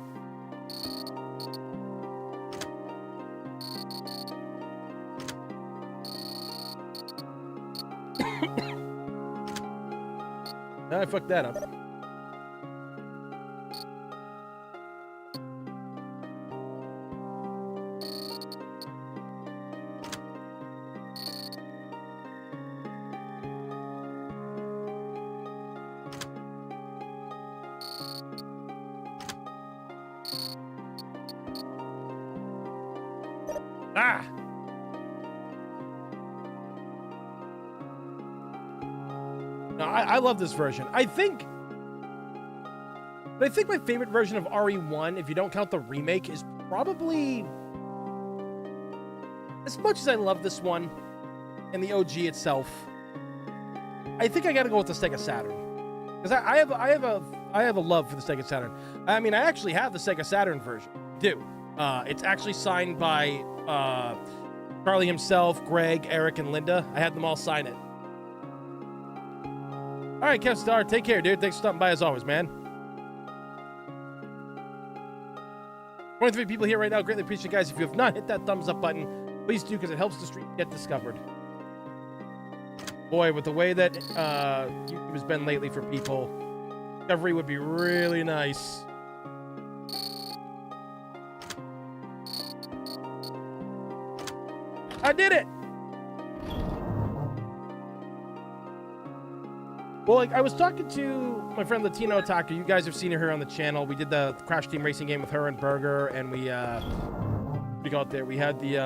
Now I fucked that up. Ah! No, I love this version. I think my favorite version of RE1, if you don't count the remake, is probably, as much as I love this one and the OG itself, I think I gotta go with the Sega Saturn. Because I have a love for the Sega Saturn. I mean, I actually have the Sega Saturn version. I do. It's actually signed by Charlie himself, Greg, Eric, and Linda. I had them all sign it. All right, Kev Star, take care, dude. Thanks for stopping by as always, man. 23 people here right now. Greatly appreciate it, guys. If you have not hit that thumbs up button, please do, because it helps the stream get discovered. Boy, with the way that YouTube has been lately for people, discovery would be really nice. I did it! Well, like, I was talking to my friend Latino Attacker. You guys have seen her here on the channel. We did the Crash Team Racing game with her and Burger, and we got there. We had the,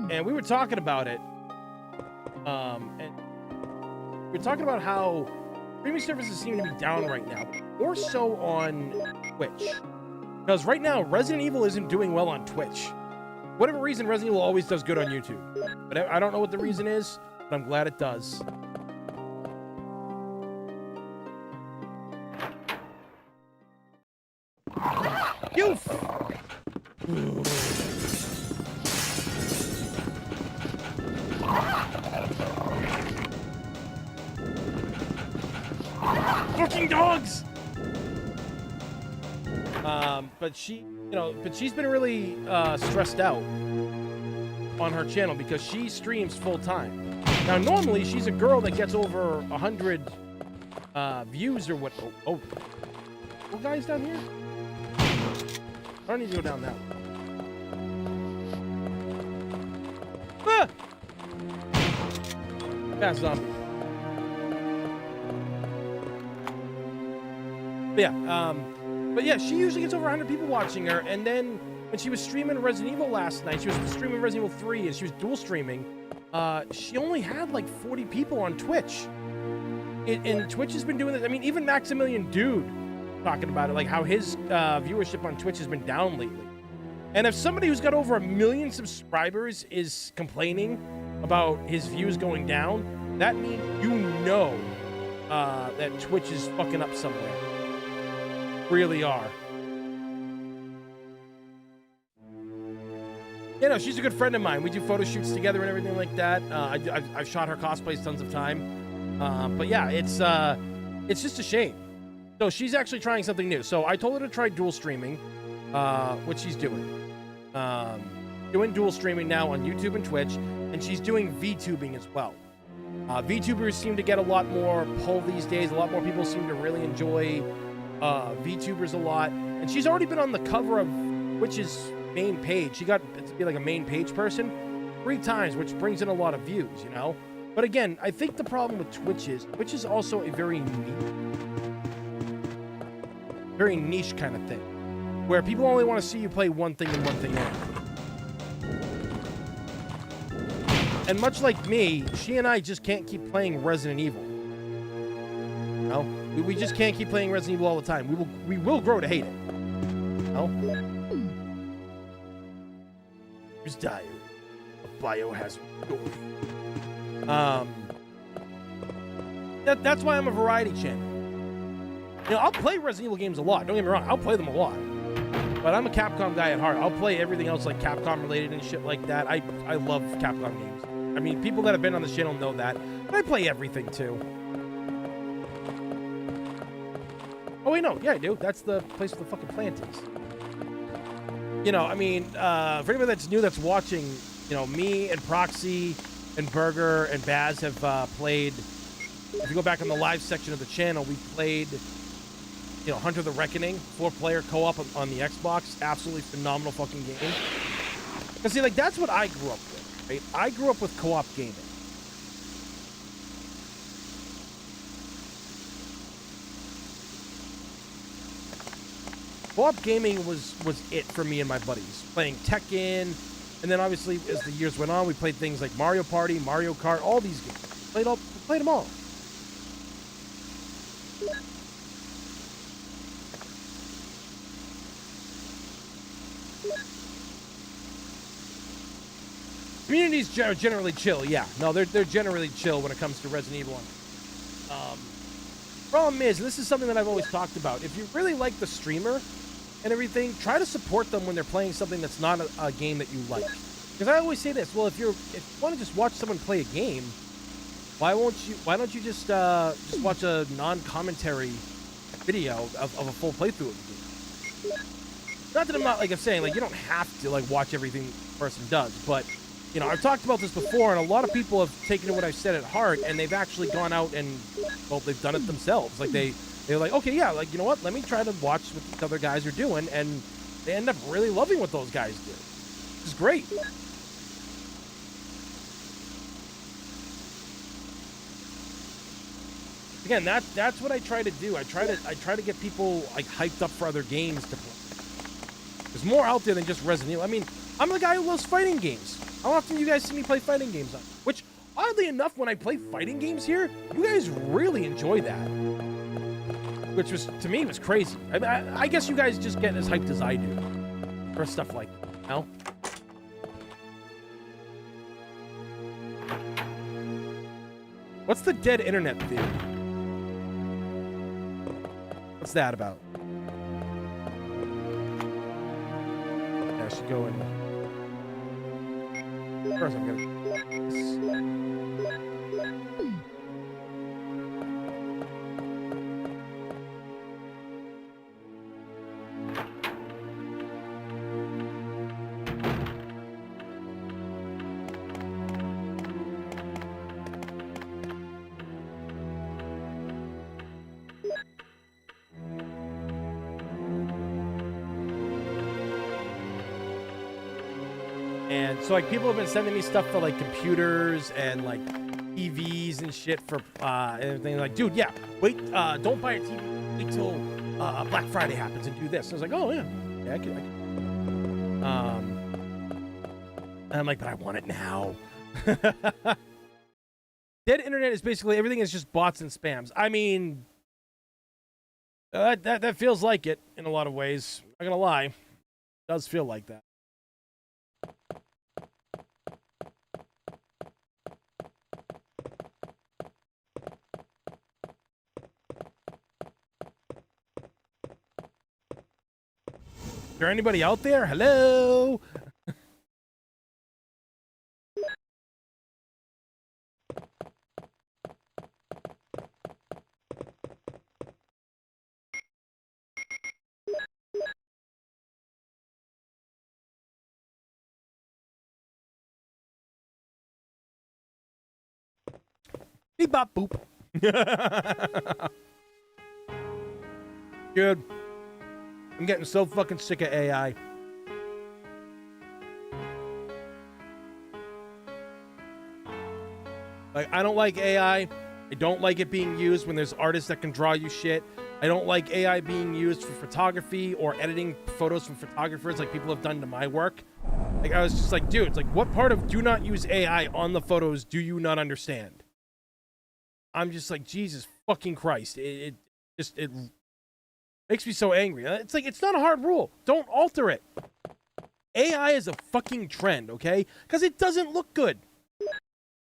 and we were talking about it, and we were talking about how streaming services seem to be down right now, more so on Twitch. Because right now, Resident Evil isn't doing well on Twitch. Whatever reason, Resident Evil always does good on YouTube. But I don't know what the reason is, but I'm glad it does. You fucking dogs! But she's been really stressed out on her channel because she streams full time. Now, normally she's a girl that gets over 100 views or what. Oh, guys down here? I don't need to go down that way. Ah! Fast zombie. But yeah, she usually gets over 100 people watching her, and then when she was streaming Resident Evil last night, she was streaming Resident Evil 3, and she was dual streaming, she only had like 40 people on Twitch. And Twitch has been doing this. I mean, even Maximilian Dude talking about it, like how his viewership on Twitch has been down lately. And if somebody who's got over 1 million subscribers is complaining about his views going down, that means that Twitch is fucking up somewhere. Really are. You know, she's a good friend of mine. We do photo shoots together and everything like that. I've shot her cosplays tons of time. But yeah, it's just a shame. So she's actually trying something new. So I told her to try dual streaming, which she's doing. Doing dual streaming now on YouTube and Twitch, and she's doing VTubing as well. VTubers seem to get a lot more pull these days. A lot more people seem to really enjoy VTubers a lot, and she's already been on the cover of Twitch's main page. She got to be like a main page person 3 times, which brings in a lot of views, you know. But again, I think the problem with Twitch is also a very niche kind of thing, where people only want to see you play one thing and one thing only. And much like me, she and I just can't keep playing Resident Evil. You know? We just can't keep playing Resident Evil all the time. We will grow to hate it. No? Here's Diary. A biohazard story. That's why I'm a variety channel. You know, I'll play Resident Evil games a lot. Don't get me wrong. I'll play them a lot. But I'm a Capcom guy at heart. I'll play everything else like Capcom related and shit like that. I love Capcom games. I mean, people that have been on the channel know that. But I play everything too. Oh, wait, no. Yeah, I do. That's the place where the fucking plant is. You know, I mean, for anybody that's new that's watching, you know, me and Proxy and Burger and Baz have played. If you go back on the live section of the channel, we played, you know, Hunter the Reckoning, 4-player co-op on the Xbox. Absolutely phenomenal fucking game. Because, see, like, that's what I grew up with, right? I grew up with co-op gaming. Co-op gaming was it for me and my buddies. Playing Tekken, and then obviously as the years went on, we played things like Mario Party, Mario Kart, all these games. Played them all. Communities are generally chill, yeah. No, they're generally chill when it comes to Resident Evil. Problem is, and this is something that I've always talked about, if you really like the streamer and everything, try to support them when they're playing something that's not a game that you like. Because I always say this. Well, if you want to just watch someone play a game, why don't you just watch a non-commentary video of a full playthrough of the game? Not that I'm not like I'm saying like you don't have to like watch everything the person does, but you know I've talked about this before, and a lot of people have taken what I've said at heart, and they've actually gone out and well they've done it themselves. Like they're like, okay, yeah, like you know what? Let me try to watch what these other guys are doing, and they end up really loving what those guys do. Which is great. Again, that's what I try to do. I try to get people like hyped up for other games to play. There's more out there than just Resident Evil. I mean, I'm the guy who loves fighting games. How often do you guys see me play fighting games? Which, oddly enough, when I play fighting games here, you guys really enjoy that. Which was, to me, was crazy. I guess you guys just get as hyped as I do for stuff like that, you know? What's the dead internet theory? What's that about? Yeah, I should go in. First, I'm gonna. And so like people have been sending me stuff for like computers and like TVs and shit for everything. Like, dude, yeah, wait, don't buy a TV. Wait till Black Friday happens and do this. And I was like, oh yeah, I can. And I'm like, but I want it now. Dead internet is basically everything is just bots and spams. I mean, that feels like it in a lot of ways. I'm not gonna lie, it does feel like that. Is there anybody out there? Hello? Beep bop boop. Dude, I'm getting so fucking sick of AI. Like, I don't like AI. I don't like it being used when there's artists that can draw you shit. I don't like AI being used for photography or editing photos from photographers like people have done to my work. Like, I was just like, dude, it's like, what part of do not use AI on the photos do you not understand? I'm just like, Jesus fucking Christ. It makes me so angry. It's like, it's not a hard rule. Don't alter it. AI is a fucking trend, okay? Because it doesn't look good.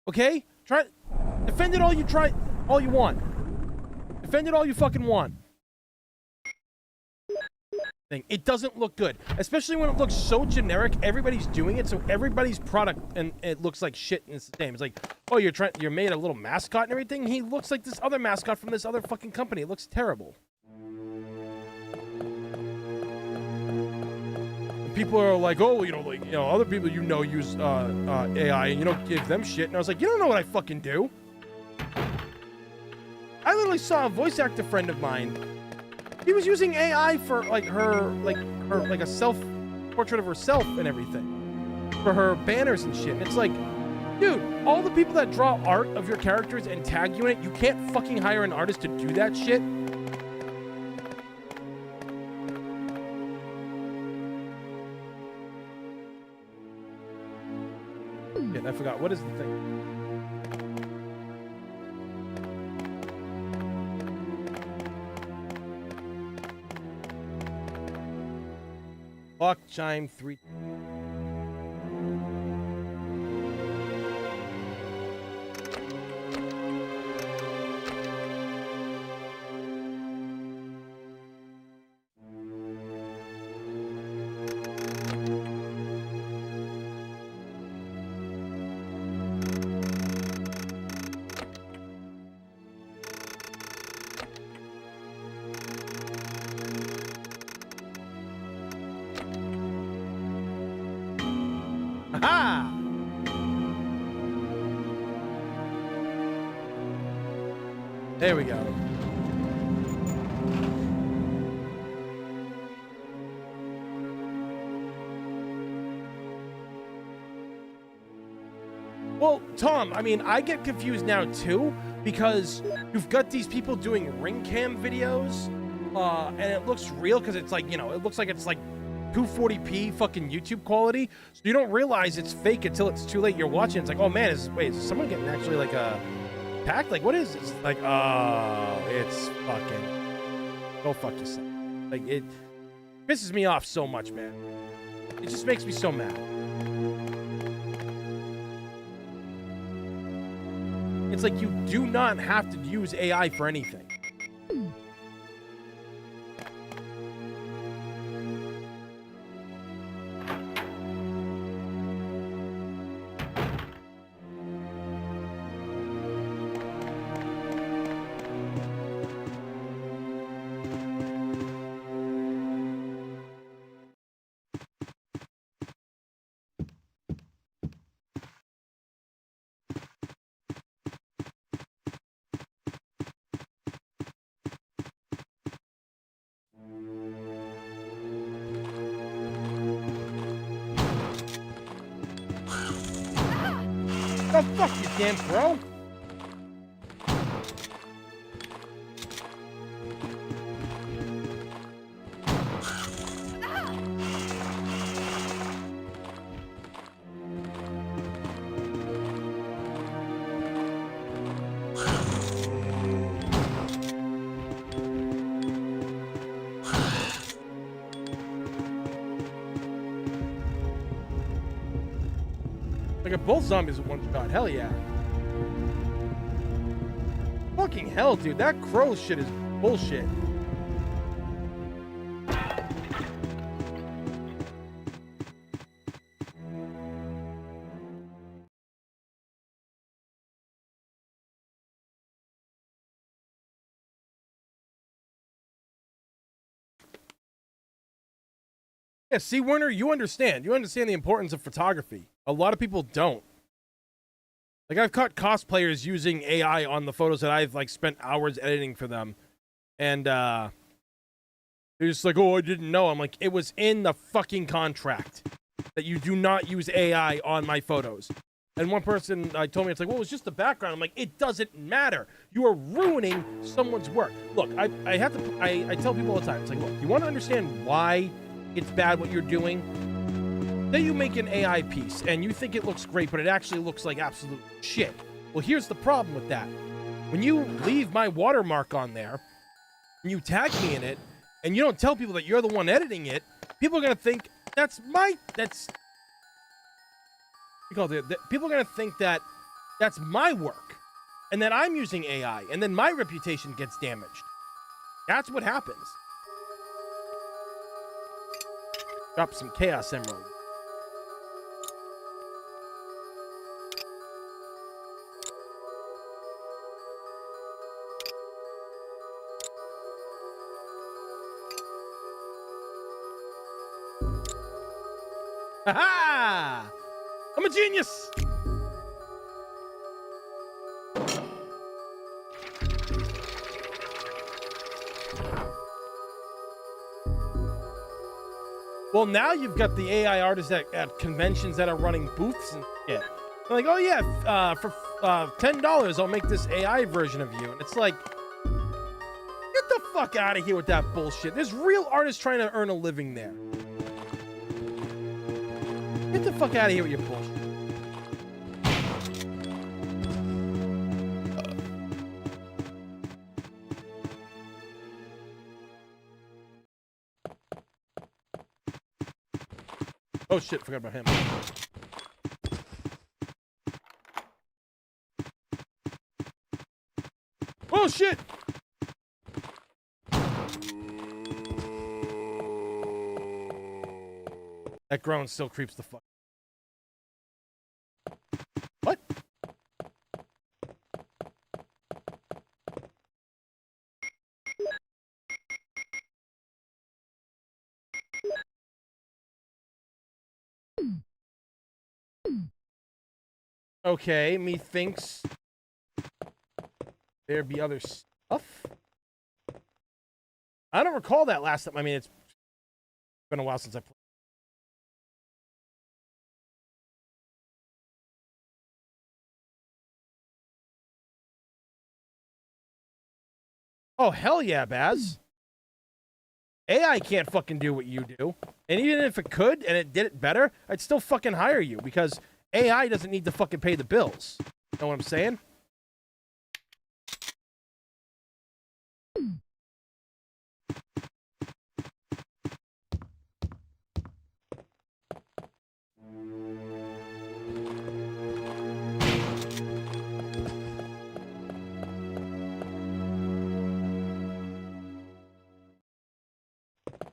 Okay? Try defend it all you want. Defend it all you fucking want. It doesn't look good, especially when it looks so generic. Everybody's doing it, so everybody's product and it looks like shit and it's the same. It's like, oh, you're made a little mascot and everything. He looks like this other mascot from this other fucking company. It looks terrible. People are like, oh, other people use AI and you don't give them shit. And I was like, you don't know what I fucking do. I literally saw a voice actor friend of mine. He was using AI for a self-portrait of herself and everything for her banners and shit. And it's like, dude, all the people that draw art of your characters and tag you in it, you can't fucking hire an artist to do that shit. Shit, I forgot. What is the thing? Clock chime 3. There we go. Well, Tom, I mean, I get confused now too, because you've got these people doing ring cam videos, and it looks real because it's like, you know, it looks like it's like 240p fucking YouTube quality, so you don't realize it's fake until it's too late. You're watching, it's like, oh man, is someone getting actually like a packed? Like, what is this? It's like, oh, it's fucking, go fuck yourself. Like, it pisses me off so much, man. It just makes me so mad. It's like you do not have to use AI for anything. Oh, fuck you, damn bro. Like, if both zombies at one shot, hell yeah. Fucking hell, dude, that crow shit is bullshit. Yeah, see, Werner, you understand. You understand the importance of photography. A lot of people don't. Like, I've caught cosplayers using AI on the photos that I've, like, spent hours editing for them. And, they're just like, oh, I didn't know. I'm like, it was in the fucking contract that you do not use AI on my photos. And one person told me, it's like, well, it's just the background. I'm like, it doesn't matter. You are ruining someone's work. Look, I tell people all the time, it's like, look, you want to understand why it's bad what you're doing? Say you make an AI piece and you think it looks great, but it actually looks like absolute shit. Well, here's the problem with that. When you leave my watermark on there and you tag me in it and you don't tell people that you're the one editing it, people are going to think people are going to think that that's my work and that I'm using AI, and then my reputation gets damaged. That's what happens. Drop some Chaos Emerald. Ha-ha! I'm a genius! Well, now you've got the AI artists at conventions that are running booths and shit. They're like, oh yeah, for $10, I'll make this AI version of you. And it's like, get the fuck out of here with that bullshit. There's real artists trying to earn a living there. Get the fuck out of here with your bullshit. Oh shit, forgot about him. Oh shit! That groan still creeps the fuck. What? Okay, methinks there be other stuff? I don't recall that last time. I mean, it's been a while since I played. Oh, hell yeah, Baz. AI can't fucking do what you do. And even if it could and it did it better, I'd still fucking hire you because AI doesn't need to fucking pay the bills. Know what I'm saying?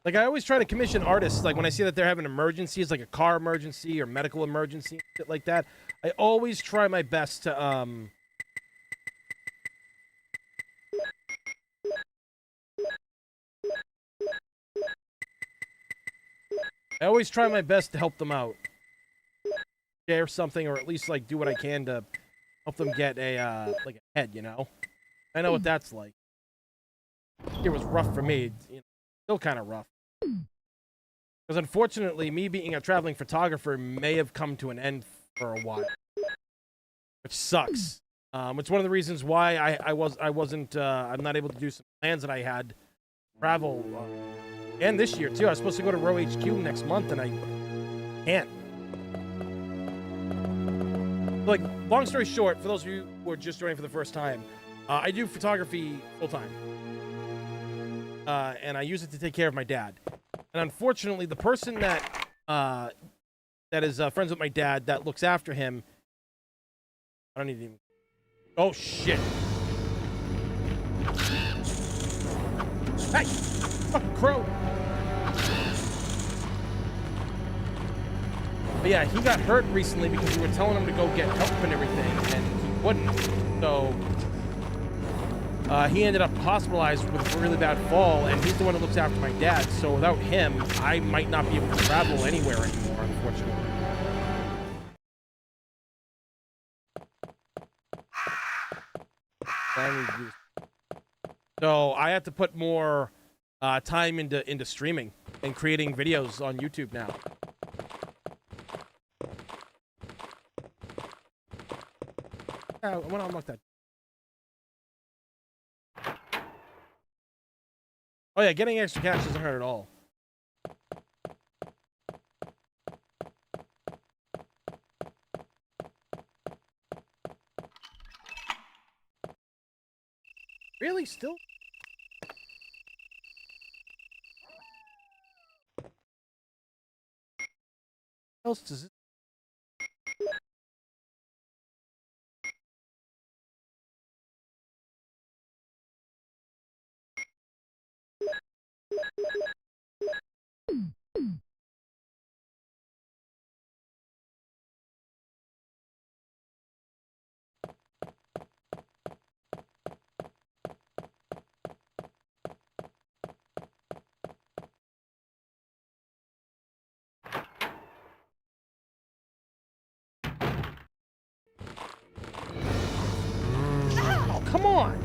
Like, I always try to commission artists, like, when I see that they're having emergencies, like a car emergency or medical emergency, shit like that. I always try my best to, I always try my best to help them out. Share something, or at least, like, do what I can to help them get a, like, a head, you know? I know what that's like. It was rough for me. You know, still kind of rough. Because unfortunately, me being a traveling photographer may have come to an end for a while, which sucks. It's one of the reasons why I'm not able to do some plans that I had travel, and this year too. I was supposed to go to Row HQ next month, and I can't. Like, long story short, for those of you who are just joining for the first time, I do photography full time, and I use it to take care of my dad. And unfortunately, the person that is friends with my dad that looks after him, I don't need to even. Oh shit! Hey, fucking crow! But yeah, he got hurt recently because we were telling him to go get help and everything, and he wouldn't. So he ended up hospitalized with a really bad fall, and he's the one that looks after my dad. So without him, I might not be able to travel anywhere anymore, unfortunately. So I have to put more time into streaming and creating videos on YouTube now. I want to unlock that. Oh yeah, getting extra cash doesn't hurt at all. Really? Still? What else does it? Oh, come on!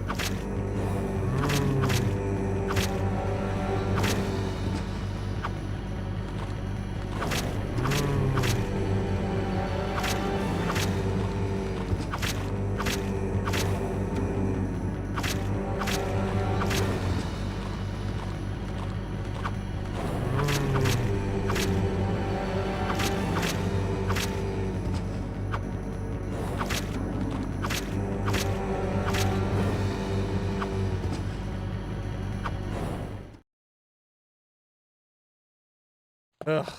Ugh.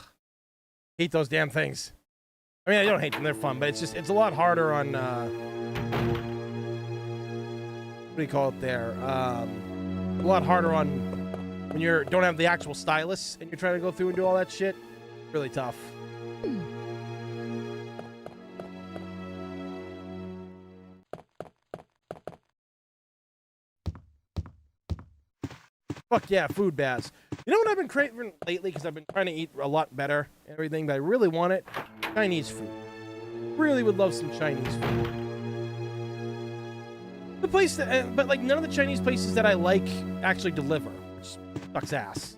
Hate those damn things. I mean, I don't hate them, they're fun, but it's a lot harder on, what do you call it there? A lot harder on when you don't have the actual stylus and you're trying to go through and do all that shit. Really tough. Fuck yeah, food baths. You know what I've been craving lately? Because I've been trying to eat a lot better and everything, but I really want it? Chinese food. Really would love some Chinese food. place that, but like none of the Chinese places that I like actually deliver, which sucks ass.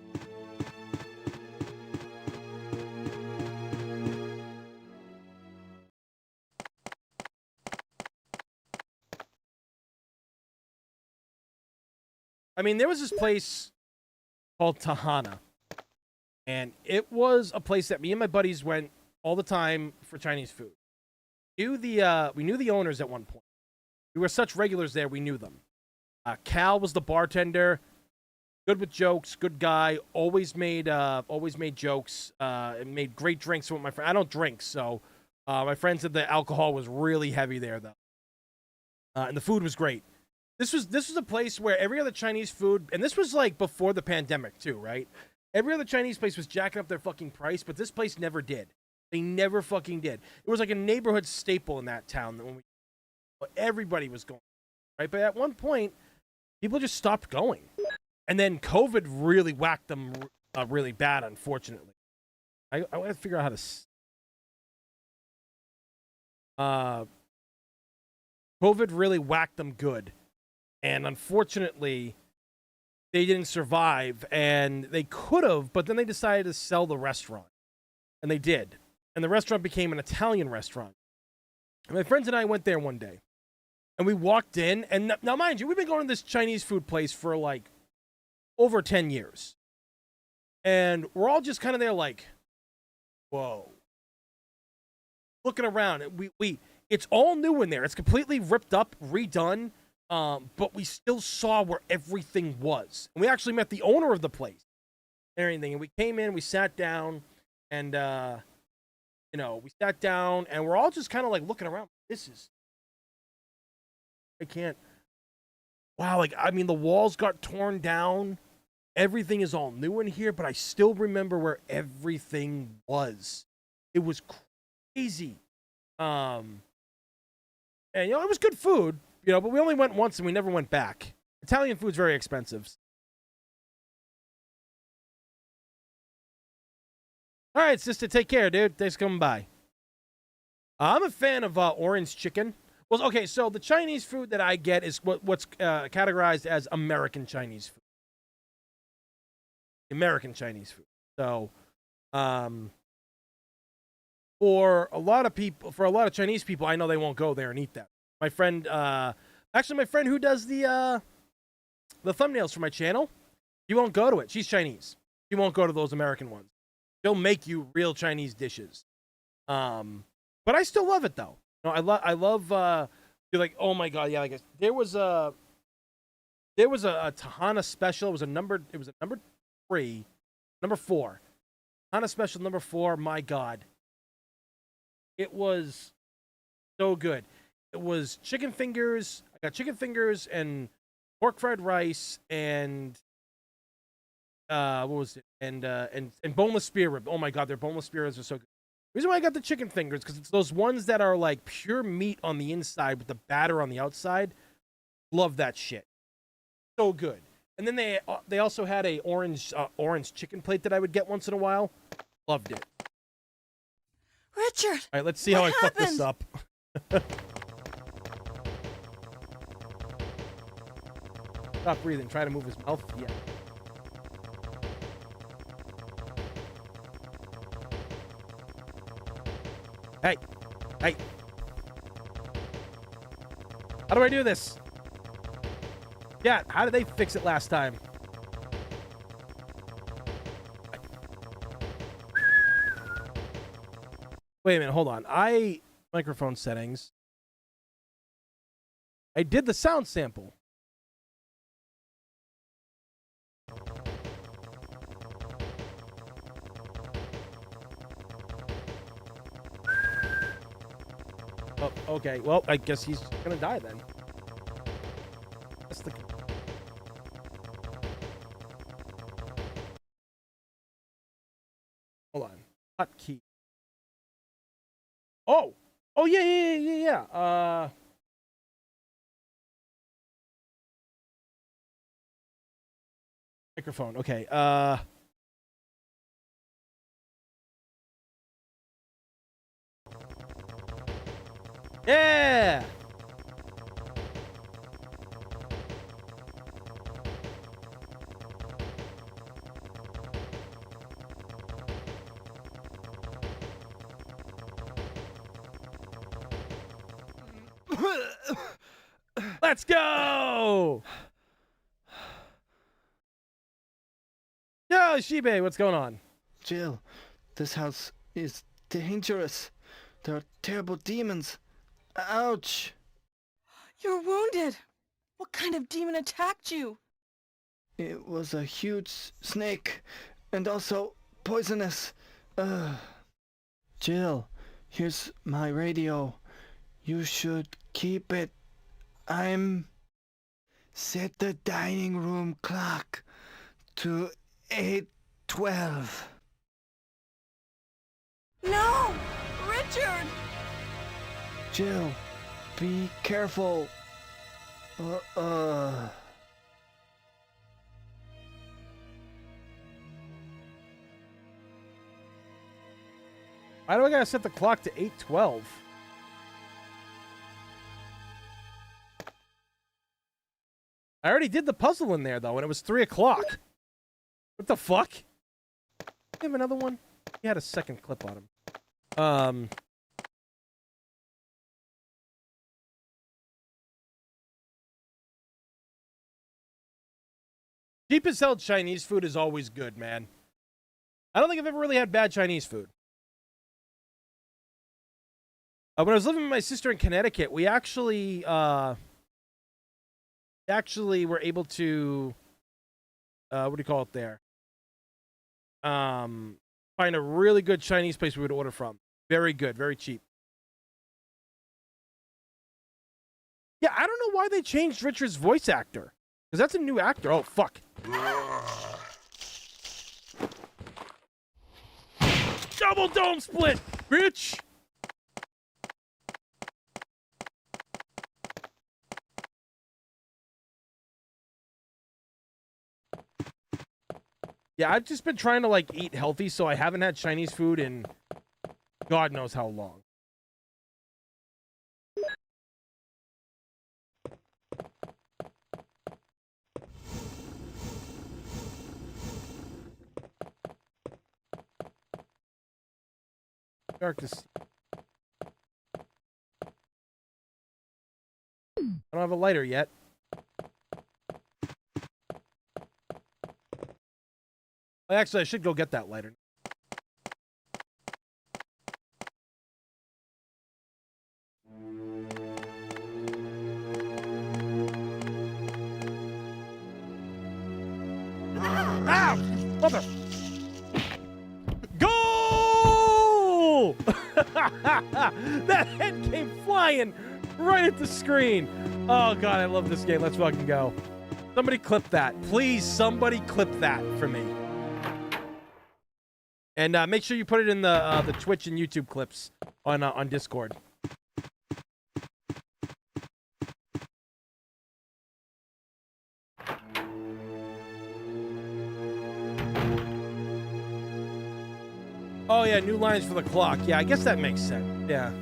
I mean, there was this place called Tahana, and it was a place that me and my buddies went all the time for Chinese food. We knew the owners at one point. We were such regulars there, we knew them. Cal was the bartender, good with jokes, good guy, always made jokes, and made great drinks with my friend. I don't drink, so my friend said the alcohol was really heavy there, though. And the food was great. This was a place where every other Chinese food, and this was like before the pandemic too, right? Every other Chinese place was jacking up their fucking price, but this place never did. They never fucking did. It was like a neighborhood staple in that town that when everybody was going, right? But at one point, people just stopped going, and then COVID really whacked them really bad. Unfortunately, I want to figure out how to. COVID really whacked them good. And unfortunately, they didn't survive, and they could have, but then they decided to sell the restaurant. And they did. And the restaurant became an Italian restaurant. And my friends and I went there one day. And we walked in, and now mind you, we've been going to this Chinese food place for like over 10 years. And we're all just kind of there like, whoa. Looking around, it's all new in there. It's completely ripped up, redone. But we still saw where everything was. And we actually met the owner of the place and everything. And we came in, we sat down, and, we sat down, and we're all just kind of like looking around. Wow, like, I mean, the walls got torn down. Everything is all new in here, but I still remember where everything was. It was crazy. And, it was good food. But we only went once and we never went back. Italian food's very expensive. All right, sister, take care, dude. Thanks for coming by. I'm a fan of orange chicken. Well, okay, so the Chinese food that I get is what's categorized as American Chinese food. American Chinese food. So, for a lot of Chinese people, I know they won't go there and eat that. My friend, my friend who does the thumbnails for my channel, she won't go to it. She's Chinese. She won't go to those American ones. She'll make you real Chinese dishes. But I still love it though. I love. You're like, oh my god, yeah. Like there was a Tahana special. It was a number 4. Tahana special number 4. My god, it was so good. It was chicken fingers. I got chicken fingers and pork fried rice and what was it? And boneless spear rib. Oh my god, their boneless spear ribs are so good. The reason why I got the chicken fingers because it's those ones that are like pure meat on the inside with the batter on the outside. Love that shit. So good. And then they also had a orange chicken plate that I would get once in a while. Loved it. Richard. All right, let's see how I fuck this up. Stop breathing. Try to move his mouth. Yeah. Hey. How do I do this? Yeah, how did they fix it last time? Wait a minute, hold on. Microphone settings. I did the sound sample. Oh, okay. Well, I guess he's gonna die then. That's the... Hold on. Hotkey. Oh! Oh, yeah. Microphone. Okay. Yeah! Let's go! Yo, Shibe, what's going on? Jill, this house is dangerous. There are terrible demons. Ouch! You're wounded. What kind of demon attacked you? It was a huge snake, and also poisonous. Jill, here's my radio. You should keep it. Set the dining room clock to 8:12. No! Richard! Jill, be careful. Why do I gotta set the clock to 8:12? I already did the puzzle in there, though, and it was 3 o'clock. What the fuck? You have another one? He had a second clip on him. Cheap as hell Chinese food is always good, man. I don't think I've ever really had bad Chinese food. When I was living with my sister in Connecticut, we actually were able to what do you call it there? Find a really good Chinese place we would order from. Very good, very cheap. Yeah, I don't know why they changed Richard's voice actor. Because that's a new actor. Oh, fuck. Double dome split, bitch! Yeah, I've just been trying to, like, eat healthy, so I haven't had Chinese food in God knows how long. Dark to see. I don't have a lighter yet. Actually, I should go get that lighter. Ow! Mother! Goal! That head came flying right at the screen. Oh, God, I love this game. Let's fucking go. Somebody clip that. Please, somebody clip that for me. And make sure you put it in the Twitch and YouTube clips on Discord. Oh yeah, new lines for the clock. Yeah, I guess that makes sense. Yeah.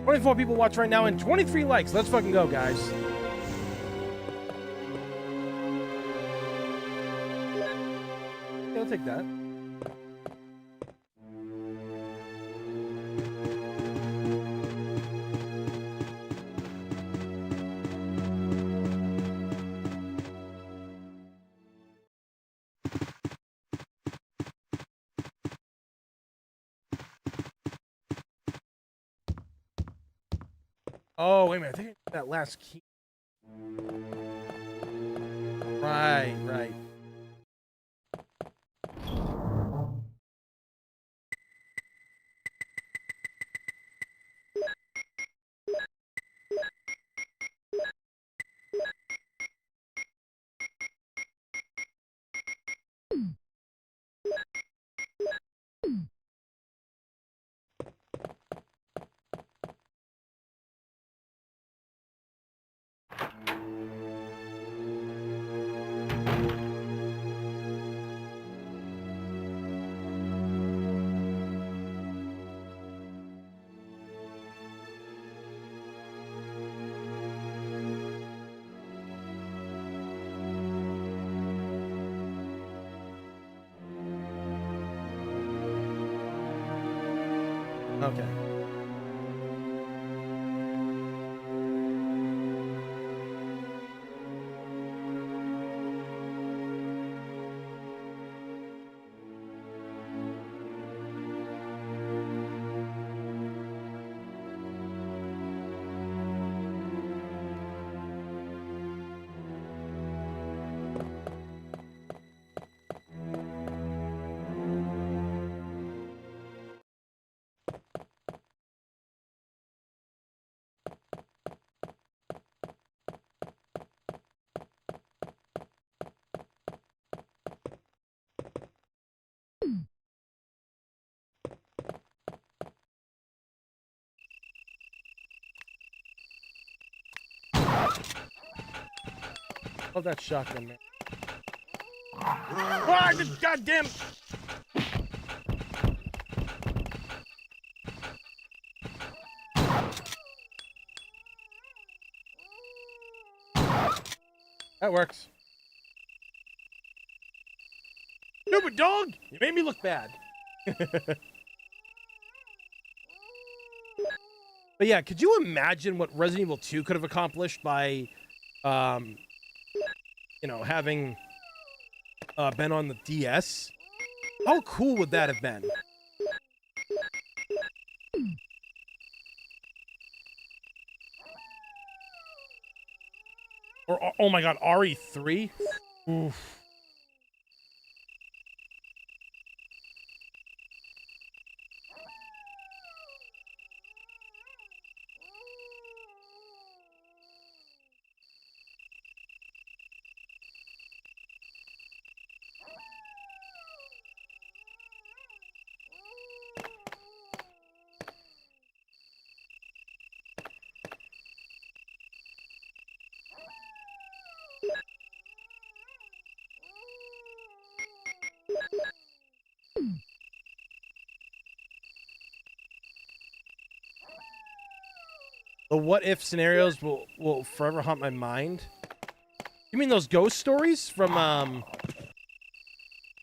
24 people watch right now and 23 likes. Let's fucking go, guys. Yeah, I'll take that. Oh, wait a minute. I think I got that last key. Right, right. Okay. Love that shotgun, man. Ah, goddamn! That works. Stupid dog! You made me look bad. But yeah, could you imagine what Resident Evil 2 could have accomplished by, you know, having been on the DS? How cool would that have been? Or, oh my god, RE3? Oof. The what if scenarios will forever haunt my mind. You mean those ghost stories from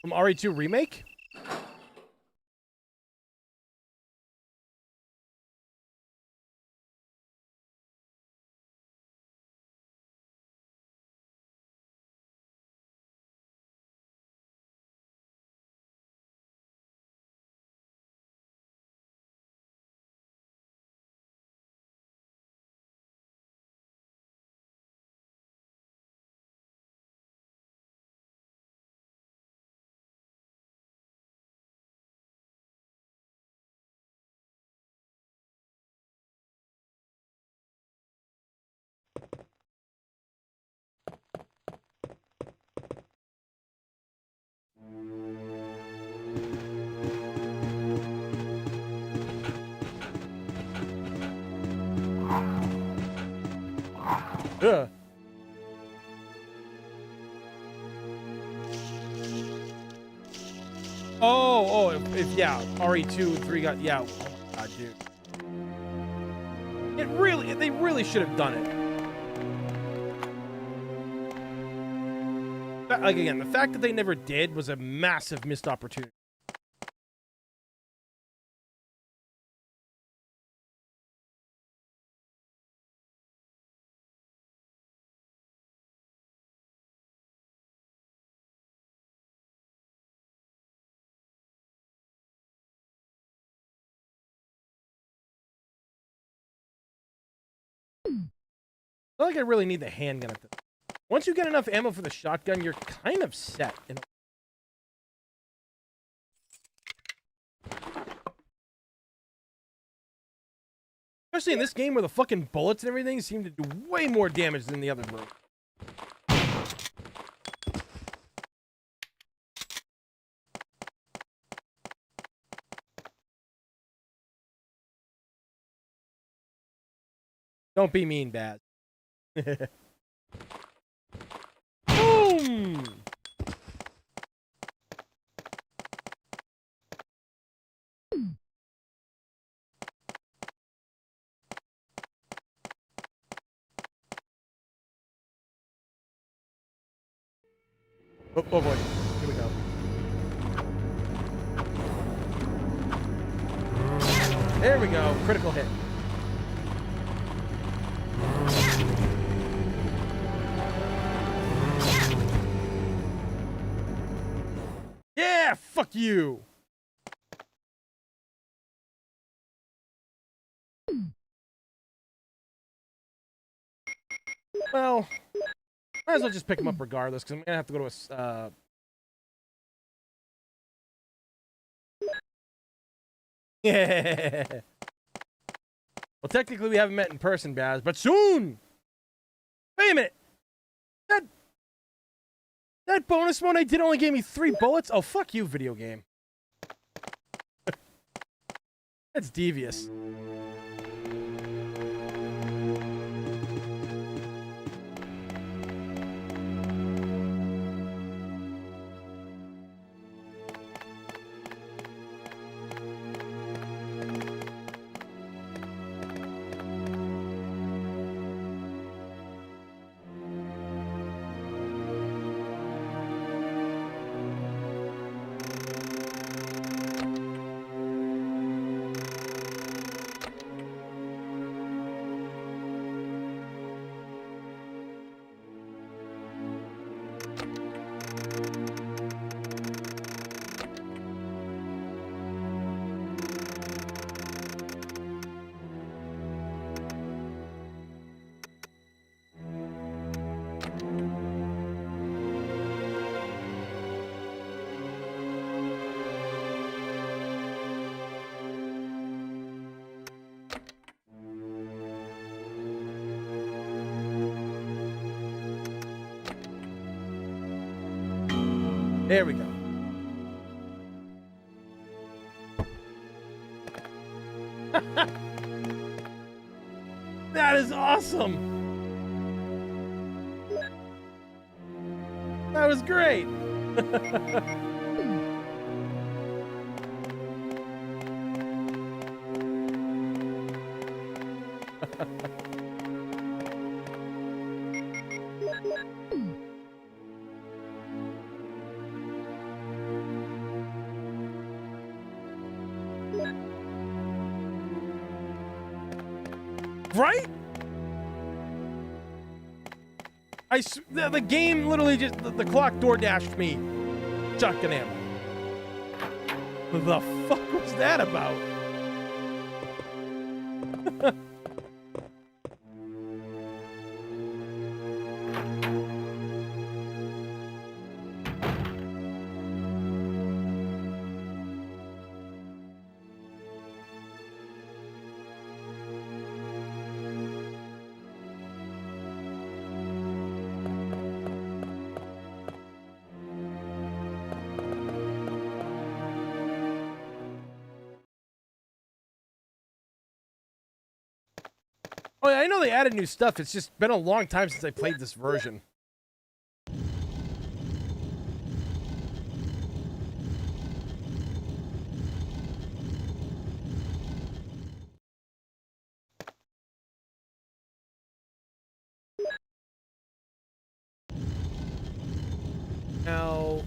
RE2 remake? Ugh. Oh, if yeah, RE2 and 3 got, yeah. Oh my god, dude. They really should have done it. Like, again, the fact that they never did was a massive missed opportunity. I feel like I really need the handgun at this. Once you get enough ammo for the shotgun, you're kind of set. Especially in this game where the fucking bullets and everything seem to do way more damage than the other version. Don't be mean, Baz. Boom! Oh boy. Here we go. There we go. Critical hit. Yeah, fuck you. Well, might as well just pick him up regardless, because I'm gonna have to go to a. Yeah. Well, technically we haven't met in person, Baz, but soon. Wait a minute. That bonus one I did only gave me 3 bullets? Oh, fuck you, video game. That's devious. There we go. That is awesome. That was great. Right? The game literally just, the clock door dashed me shotgun ammo. What the fuck was that about? Oh, yeah, I know they added new stuff. It's just been a long time since I played this version. Now,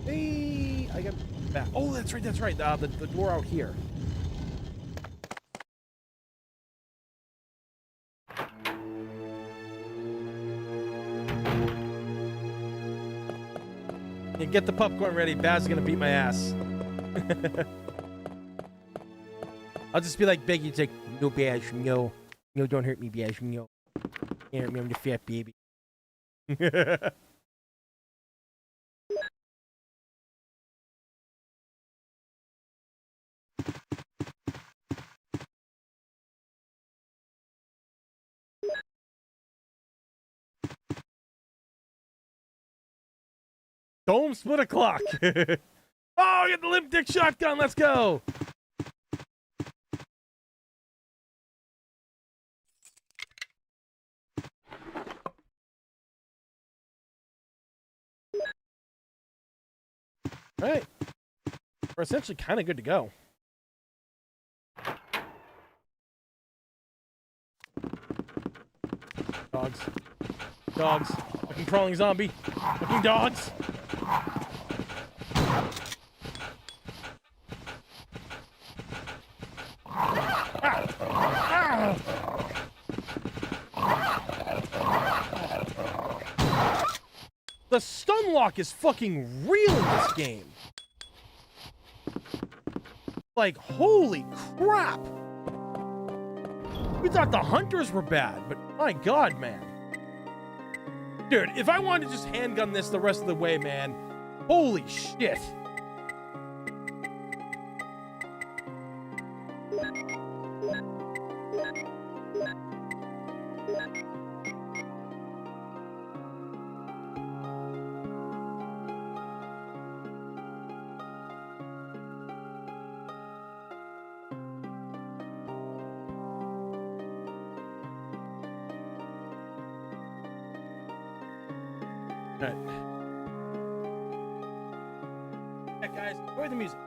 the way I got back. Oh, that's right. That's right. The door out here. Yeah, get the popcorn ready. Baz is gonna beat my ass. I'll just be like Biggie. It's like, no, Baz, no, no, don't hurt me, Baz, no. Can't hurt me. I'm the fat baby. Dome split o'clock. Oh, get the limp dick shotgun. Let's go. All right. We're essentially kind of good to go. Dogs. Dogs. Fucking crawling zombie. Fucking dogs. The stun lock is fucking real in this game. Like, holy crap. We thought the hunters were bad, but my god, man. Dude, if I wanted to just handgun this the rest of the way, man, holy shit. Alright. Yeah, guys, enjoy the music.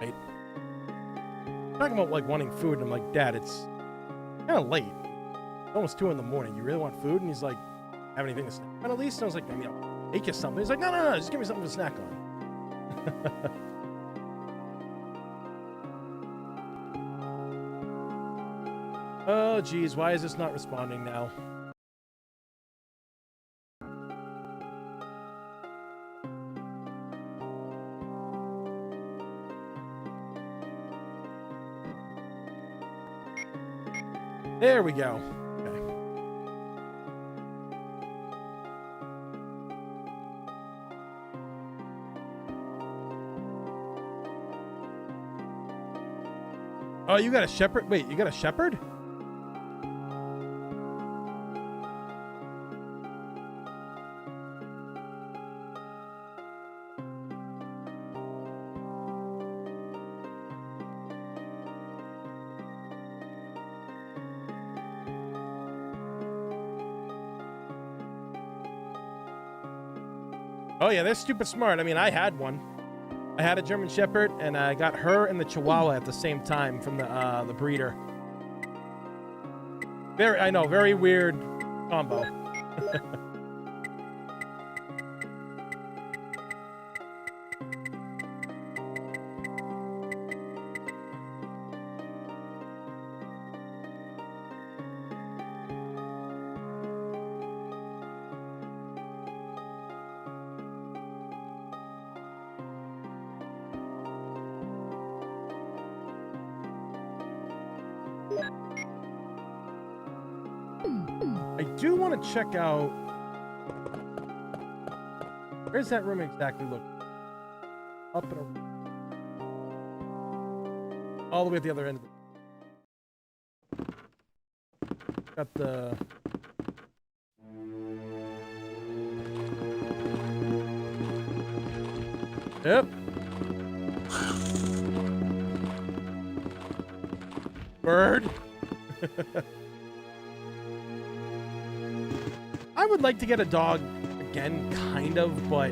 late. Talking about like wanting food, and I'm like, Dad, it's kind of late. It's almost 2 in the morning. You really want food? And he's like, have anything to snack on at least? And I was like, I mean, I'll make you something. He's like, no, just give me something to snack on. Oh, geez, why is this not responding now? There we go. Okay. Oh, you got a shepherd? Wait, you got a shepherd? Oh yeah, they're stupid smart. I mean, I had one. I had a German Shepherd, and I got her and the Chihuahua at the same time from the breeder. I know, very weird combo. I do want to check out... Where's that room exactly look? Up and over. All the way at the other end of it. Got the... Yep. Bird. I would like to get a dog again, kind of, but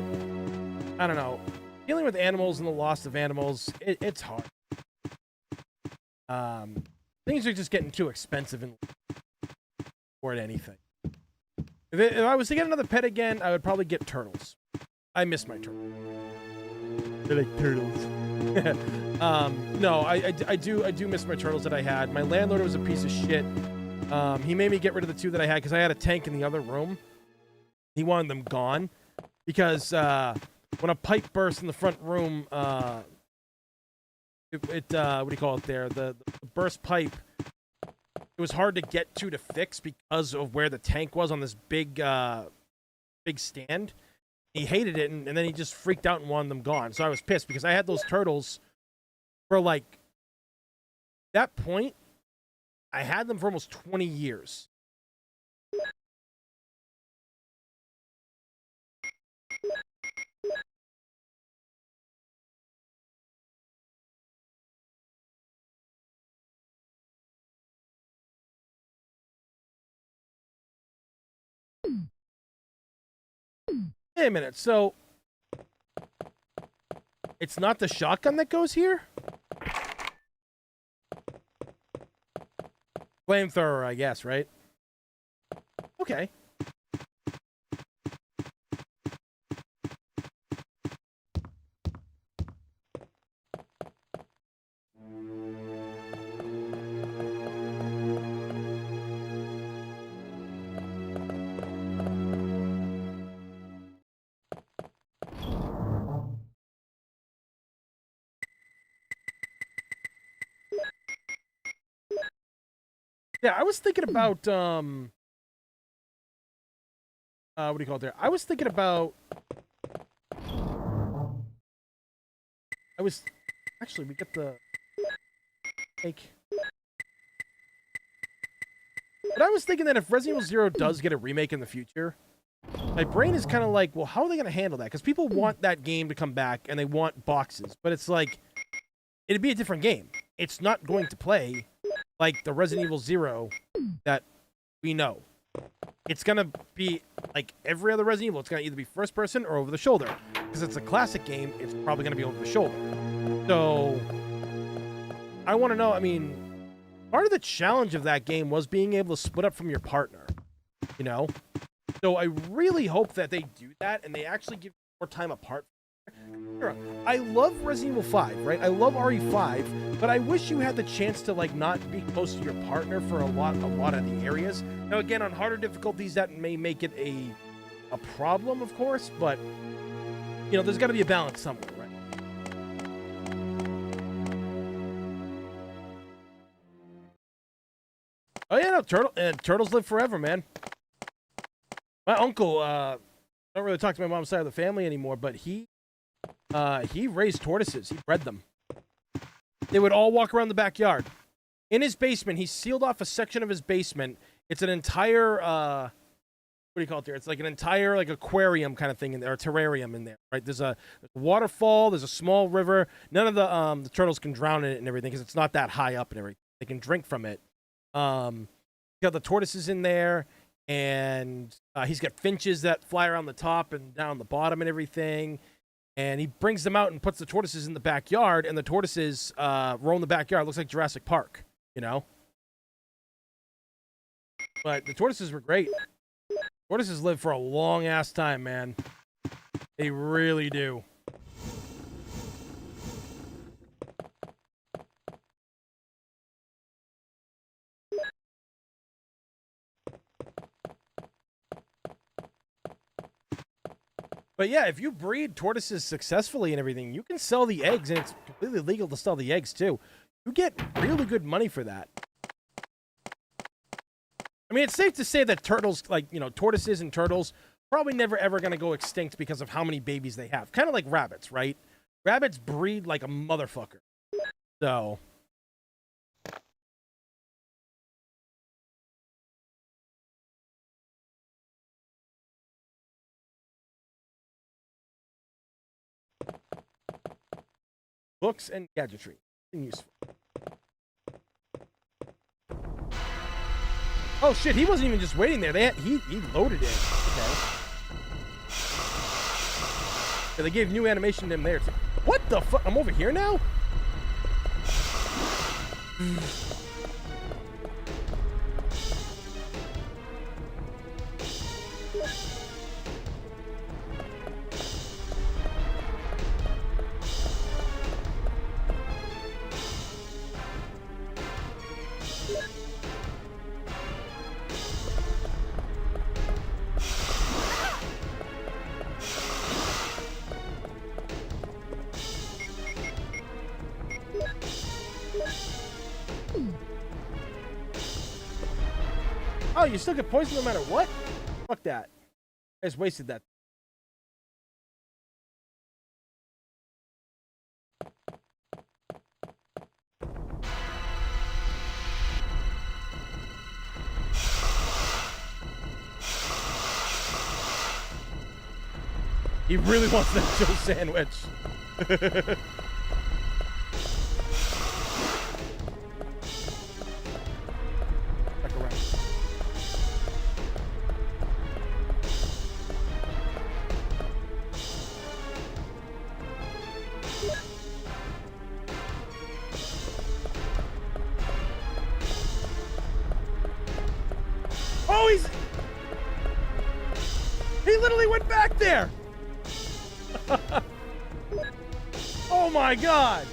I don't know. Dealing with animals and the loss of animals, it's hard. Things are just getting too expensive and afford anything. If I was to get another pet again, I would probably get turtles. I miss my turtles. They're like turtles. No, I do miss my turtles that I had. My landlord was a piece of shit. He made me get rid of the 2 that I had because I had a tank in the other room. He wanted them gone because when a pipe burst in the front room, what do you call it there? The burst pipe. It was hard to get to fix because of where the tank was on this big stand. He hated it, and then he just freaked out and wanted them gone. So I was pissed because I had those turtles for like that point. I had them for almost 20 years. Wait a minute, so it's not the shotgun that goes here? Flamethrower, I guess, right? Okay. Yeah, I was thinking about what do you call it there? I was thinking about actually we get the like but I was thinking that if Resident Evil 0 does get a remake in the future, my brain is kind of like, well, how are they going to handle that? Because people want that game to come back and they want boxes, but it's like it'd be a different game. It's not going to play like the Resident Evil 0 that we know. It's gonna be like every other Resident Evil. It's gonna either be first person or over the shoulder. Because it's a classic game, it's probably gonna be over the shoulder. So I want to know, I mean, part of the challenge of that game was being able to split up from your partner, you know? So I really hope that they do that and they actually give more time apart. I love Resident Evil 5, right? I love RE5, but I wish you had the chance to like not be close to your partner for a lot of the areas. Now again, on harder difficulties that may make it a problem, of course, but you know, there's got to be a balance somewhere, right? Oh yeah, no, turtles live forever, man. My uncle, I don't really talk to my mom's side of the family anymore, but he raised tortoises. He bred them. They would all walk around the backyard. In his basement, he sealed off a section of his basement. It's an entire, what do you call it there? It's like an entire like aquarium kind of thing in there, or terrarium in there, right? There's a waterfall, there's a small river. None of the turtles can drown in it and everything because it's not that high up and everything. They can drink from it. Got the tortoises in there, and he's got finches that fly around the top and down the bottom and everything. And he brings them out and puts the tortoises in the backyard, and the tortoises roam the backyard. It looks like Jurassic Park, you know? But the tortoises were great. Tortoises live for a long-ass time, man. They really do. But yeah, if you breed tortoises successfully and everything, you can sell the eggs, and it's completely legal to sell the eggs too. You get really good money for that. I mean, it's safe to say that turtles, like, you know, tortoises and turtles, probably never ever going to go extinct because of how many babies they have. Kind of like rabbits, right? Rabbits breed like a motherfucker. So... books and gadgetry. And useful. Oh shit, he wasn't even just waiting there. He loaded it. Okay. Yeah, they gave new animation to him there too. What the fuck? I'm over here now? Oh, you still get poisoned no matter what? Fuck that. I just wasted that. He really wants that Joe sandwich. Back around. Oh, he literally went back there. Oh my god!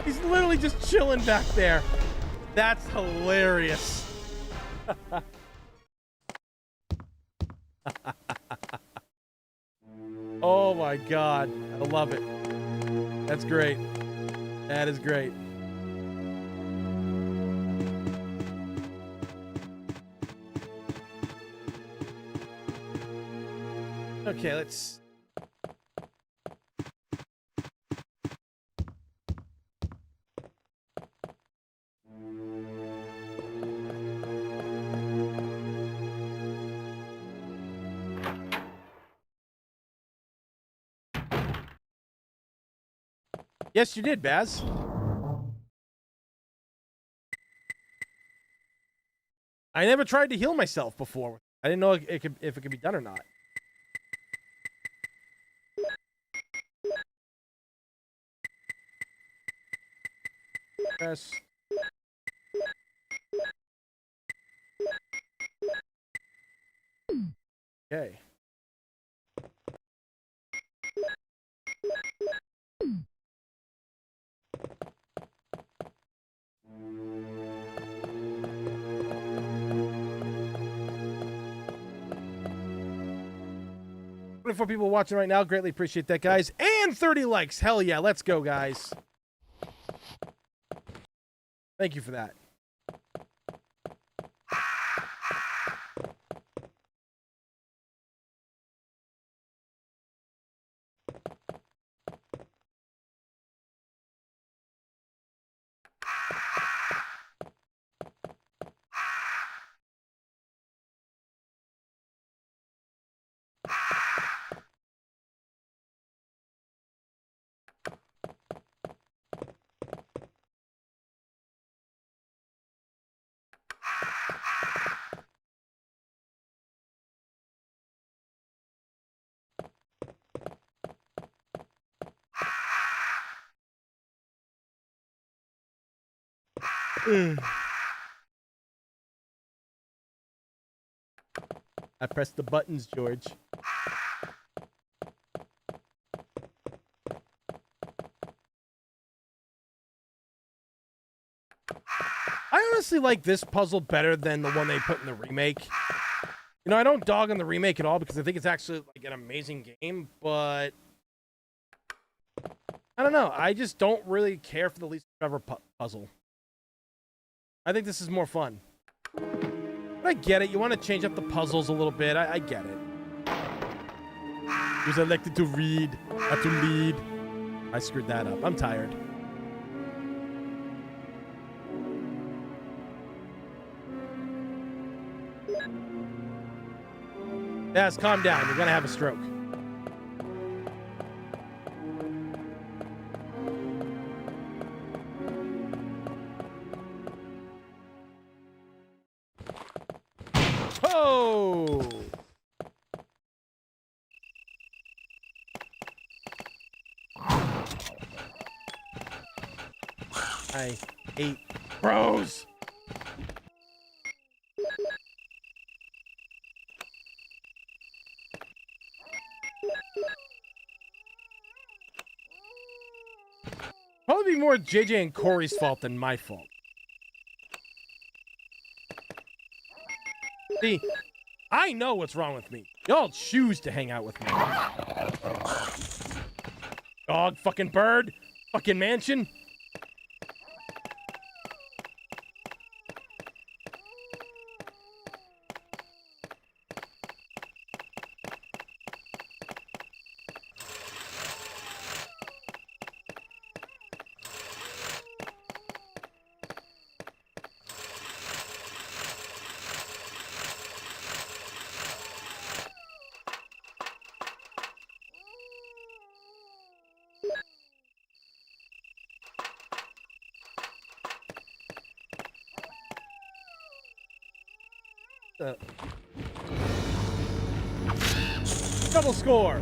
He's literally just chilling back there. That's hilarious. Oh my god. I love it. That's great. That is great. Okay, let's... Yes, you did, Baz. I never tried to heal myself before. I didn't know if it could be done or not. Press. Okay. For people watching right now, greatly appreciate that, guys. And 30 likes. Hell yeah, let's go, guys. Thank you for that. I pressed the buttons, George. I honestly like this puzzle better than the one they put in the remake. You know, I don't dog on the remake at all because I think it's actually like an amazing game, but I don't know. I just don't really care for the Lisa Trevor puzzle. I think this is more fun. But I get it. You want to change up the puzzles a little bit. I get it. He was elected to read, not to lead. I screwed that up. I'm tired. Yes, calm down. You're going to have a stroke. Oh! I hate bros. Probably be more JJ and Corey's fault than my fault. See, I know what's wrong with me. Y'all choose to hang out with me. Dog, fucking bird, fucking mansion. Double score.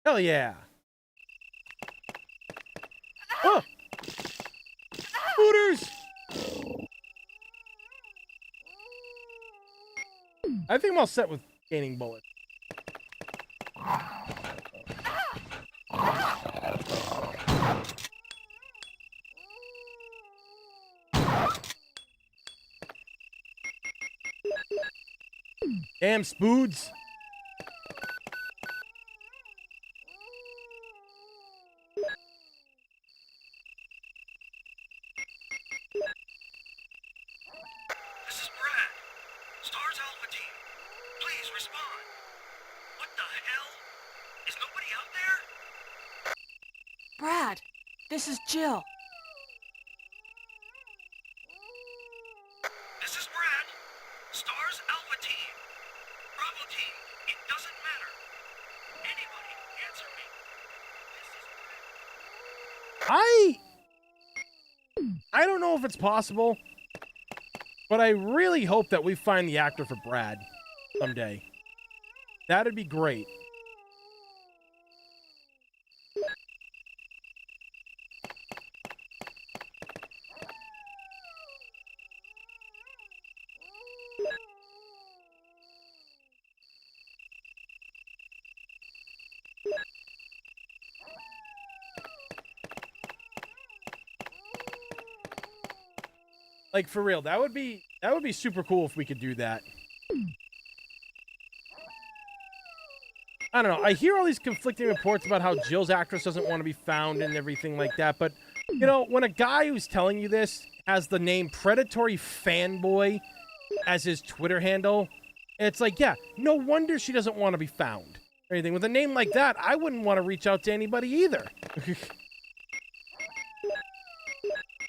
Hell yeah. Oh! Hooters! I think I'm all set with gaining bullets. Damn spoods. This is Brad. Stars Alpha Team. Please respond. What the hell? Is nobody out there? Brad, this is Jill. This is Brad. Stars Alpha Team. Bravo Team. It doesn't matter. Anybody answer me. This is Brad. I don't know if it's possible, but I really hope that we find the actor for Brad someday. That'd be great. Like, for real, that would be super cool if we could do that. I don't know. I hear all these conflicting reports about how Jill's actress doesn't want to be found and everything like that, but, you know, when a guy who's telling you this has the name Predatory Fanboy as his Twitter handle, it's like, yeah, no wonder she doesn't want to be found. Or anything. With a name like that, I wouldn't want to reach out to anybody either.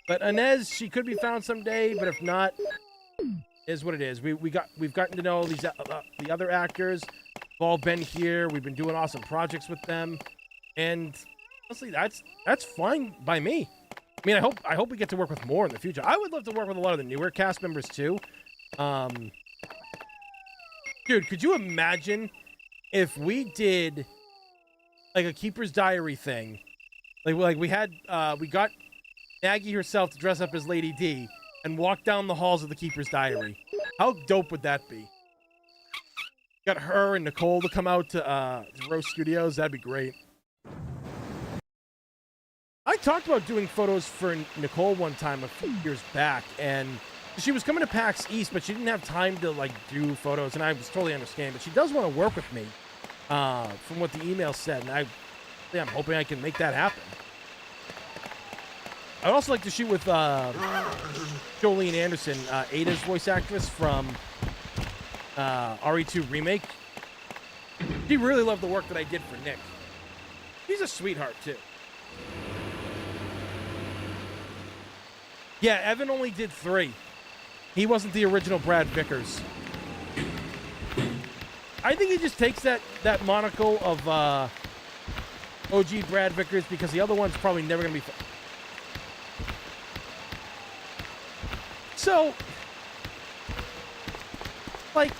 But Inez, she could be found someday, but if not, is what it is. We've gotten to know these the other actors. We've all been here. We've been doing awesome projects with them, and honestly, that's fine by me. I mean, I hope we get to work with more in the future. I would love to work with a lot of the newer cast members too. Dude, could you imagine if we did like a Keeper's Diary thing? Like we got Maggie herself to dress up as Lady D and walk down the halls of the Keeper's Diary. How dope would that be? Got her and Nicole to come out to Rose Studios. That'd be great. I talked about doing photos for Nicole one time a few years back, and she was coming to PAX East, but she didn't have time to like do photos, and I was totally understanding. But she does want to work with me, from what the email said, and I'm hoping I can make that happen. I'd also like to shoot with Jolene Anderson, Ada's voice actress from RE2 Remake. She really loved the work that I did for Nick. He's a sweetheart, too. Yeah, Evan only did 3. He wasn't the original Brad Vickers. I think he just takes that monocle of OG Brad Vickers because the other one's probably never going to be... So, like,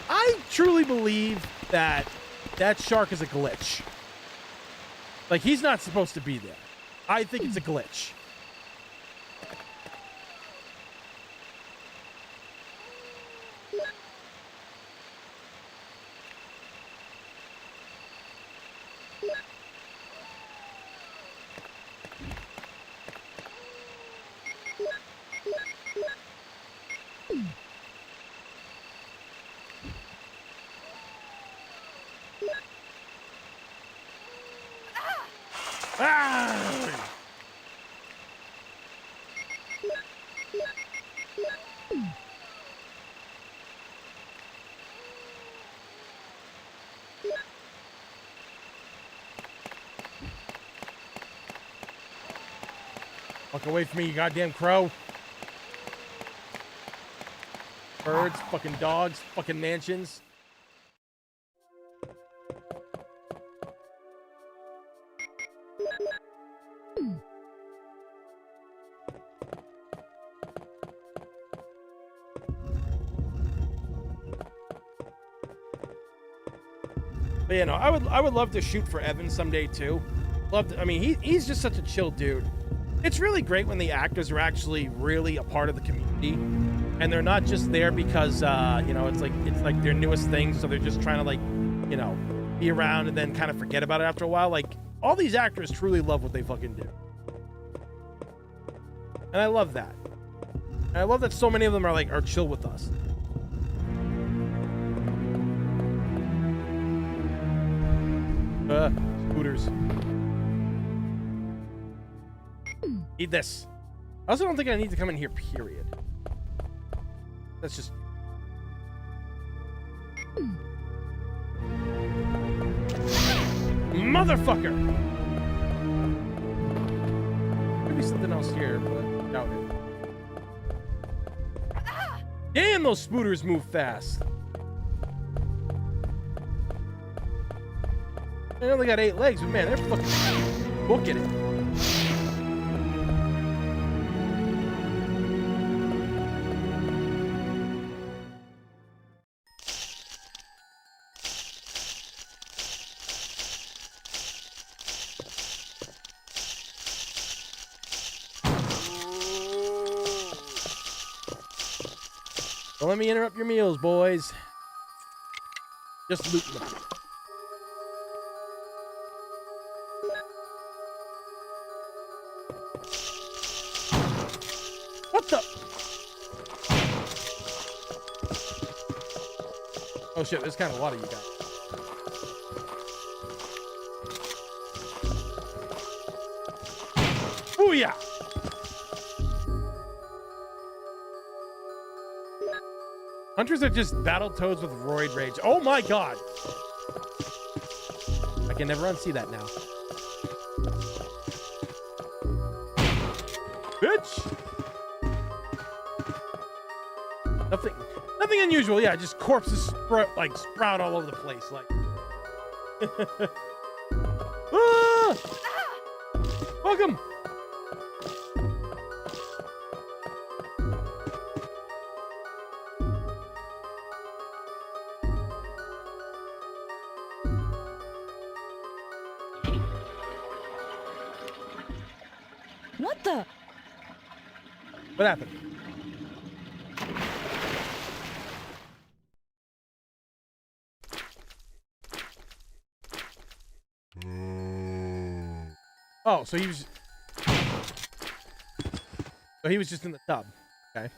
I truly believe that shark is a glitch. Like, he's not supposed to be there. I think it's a glitch. Fuck away from me, you goddamn crow. Birds, fucking dogs, fucking mansions. But you know, I would love to shoot for Evan someday too. I mean, he's just such a chill dude. It's really great when the actors are actually really a part of the community, and they're not just there because you know, it's like their newest thing, so they're just trying to like, you know, be around and then kind of forget about it after a while. Like, all these actors truly love what they fucking do, and I love that. And I love that so many of them are chill with us. Scooters. Need this. I also don't think I need to come in here, period. That's just... Motherfucker! Could be something else here, but doubt it. Damn, those spooters move fast. They only got 8 legs, but man, they're fucking booking it. Don't let me interrupt your meals, boys. Just loot them. What the? Oh shit, there's kind of a lot of you guys. Booyah! Hunters are just battle toads with roid rage. Oh my god! I can never unsee that now. Bitch! Nothing unusual. Yeah, just corpses sprout all over the place. Like, ah! Welcome. What the? What happened? Oh, so he was. So he was just in the tub. Okay.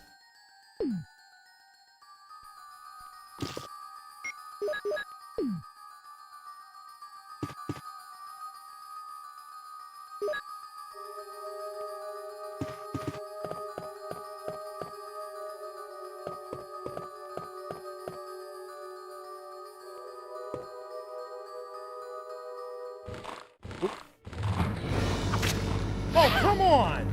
Oh, come on!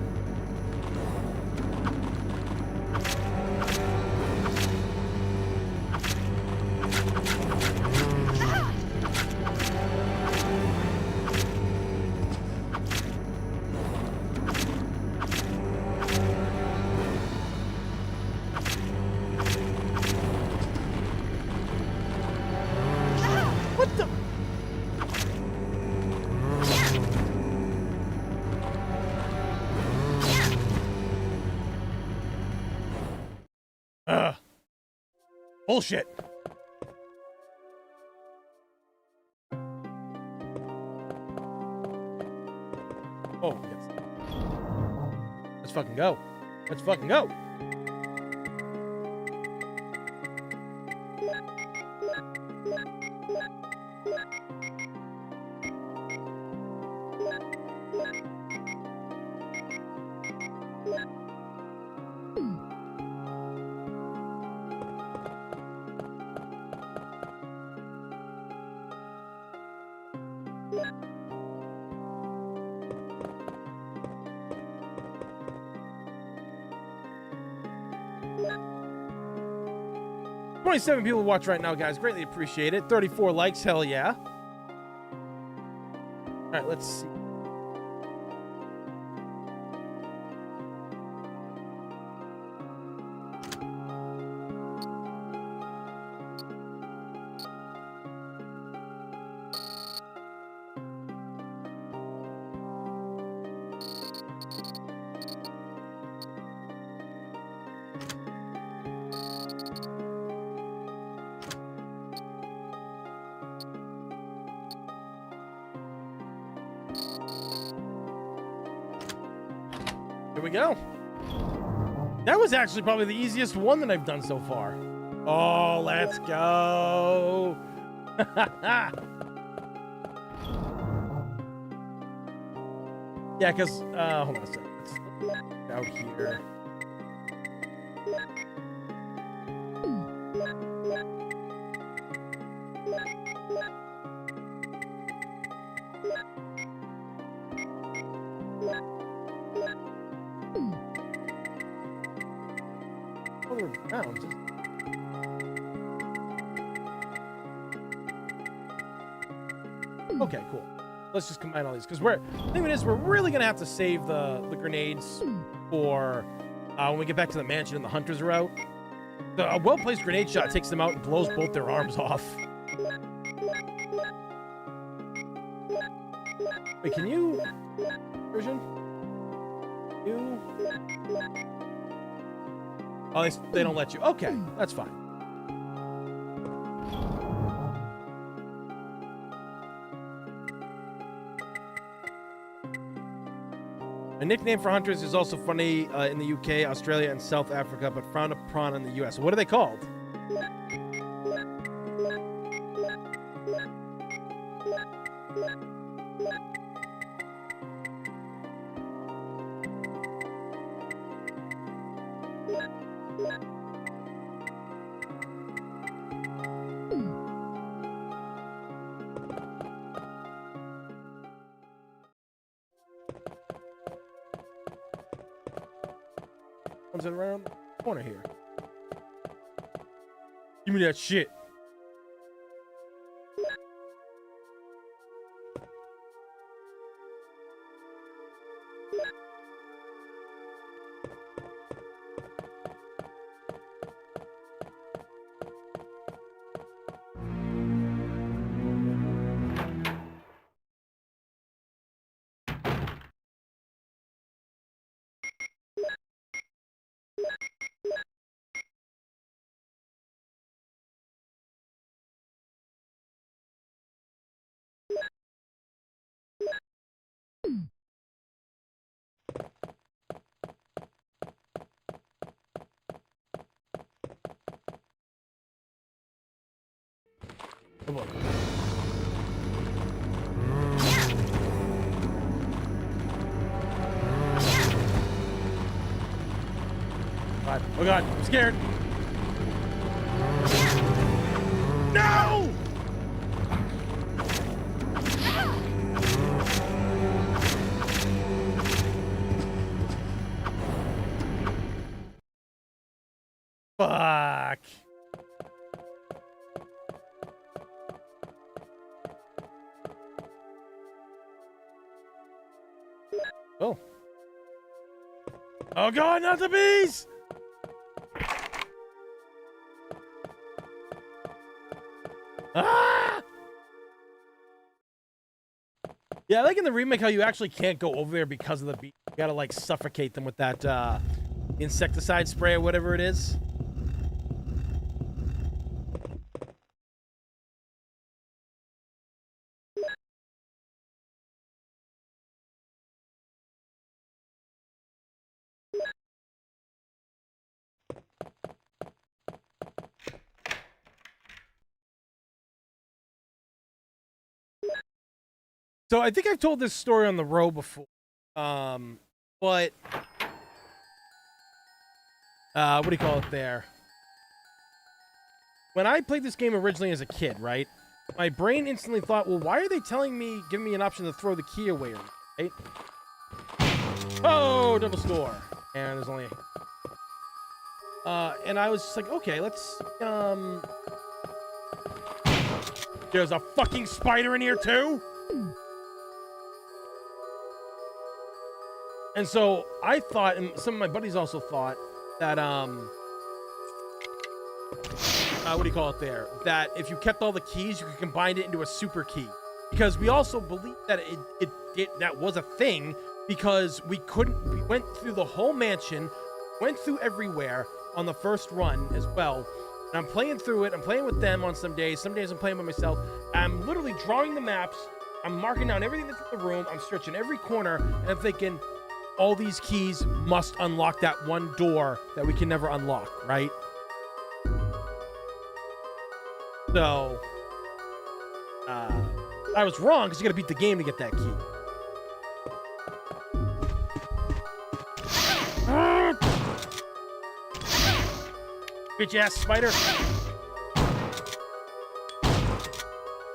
What the? Bullshit. Oh, yes. Let's fucking go. Let's fucking go. Seven people watch right now, guys. Greatly appreciate it. 34 likes, hell yeah. All right, let's see. Here we go. That was actually probably the easiest one that I've done so far. Oh, let's go. Yeah, because, hold on a second. Let's look out here. Around. Okay, cool. Let's just combine all these because the thing is, we're really gonna have to save the grenades for when we get back to the mansion and the hunters are out. A well-placed grenade shot takes them out and blows both their arms off. Wait, can you version? You. Oh, they don't let you. Okay, that's fine. A nickname for hunters is also funny in the UK, Australia, and South Africa, but frowned upon in the US. What are they called? Comes in right around the corner here. Give me that shit. Come on. God. Oh God, I'm scared. No! Fuck. Oh. Oh God, not the bees! Ah! Yeah, I like in the remake how you actually can't go over there because of the bees. You gotta like suffocate them with that insecticide spray or whatever it is. So I think I've told this story on the row before, but what do you call it there? When I played this game originally as a kid, right? My brain instantly thought, well, why are they telling me, giving me an option to throw the key away, right? Oh, double score. And there's only... and I was just like, okay, let's, There's a fucking spider in here, too? And so I thought, and some of my buddies also thought, that, what do you call it there? That if you kept all the keys, you could combine it into a super key. Because we also believed that that was a thing, because we went through the whole mansion, went through everywhere on the first run as well. And I'm playing through it, I'm playing with them on some days I'm playing by myself. I'm literally drawing the maps, I'm marking down everything that's in the room, I'm searching every corner, and I'm thinking, all these keys must unlock that one door that we can never unlock, right? So, I was wrong, because you gotta beat the game to get that key. Bitch ass spider.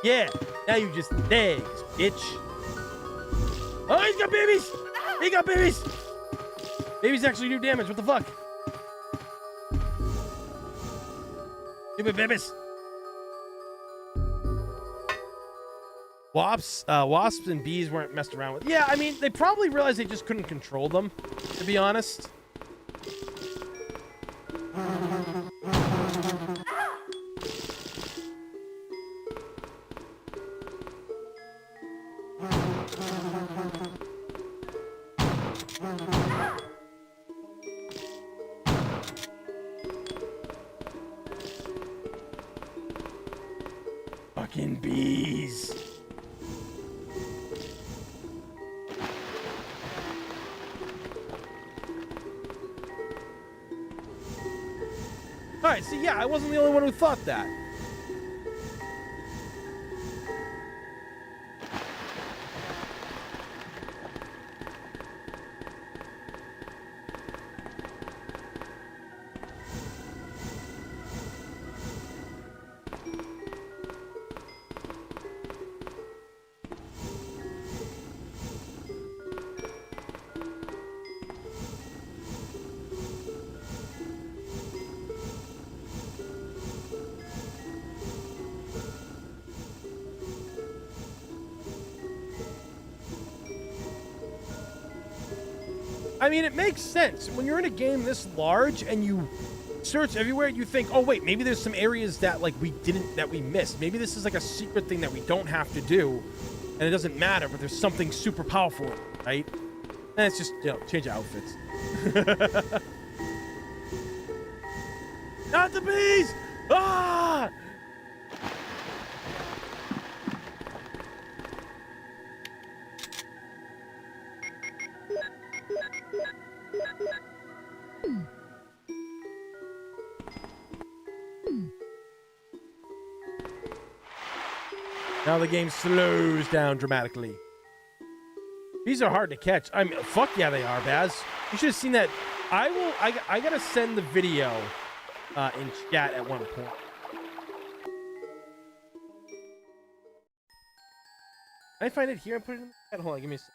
Yeah, now you just eggs, bitch. Oh, he's got babies! He got babies! Babies actually do damage, what the fuck? Give me babies. Wasps and bees weren't messed around with. Yeah, I mean, they probably realized they just couldn't control them, to be honest. Fucking bees. Alright, see, yeah, I wasn't the only one who thought that. I mean, it makes sense. When you're in a game this large and you search everywhere, you think, oh, wait, maybe there's some areas that, like, that we missed. Maybe this is, like, a secret thing that we don't have to do, and it doesn't matter, but there's something super powerful, right? And it's just, you know, change outfits. Not the bees! Ah! Now the game slows down dramatically. These are hard to catch. I mean, fuck yeah, they are, Baz. You should have seen that. I gotta send the video in chat at one point. Can I find it here and put it in the chat? Hold on, give me a second.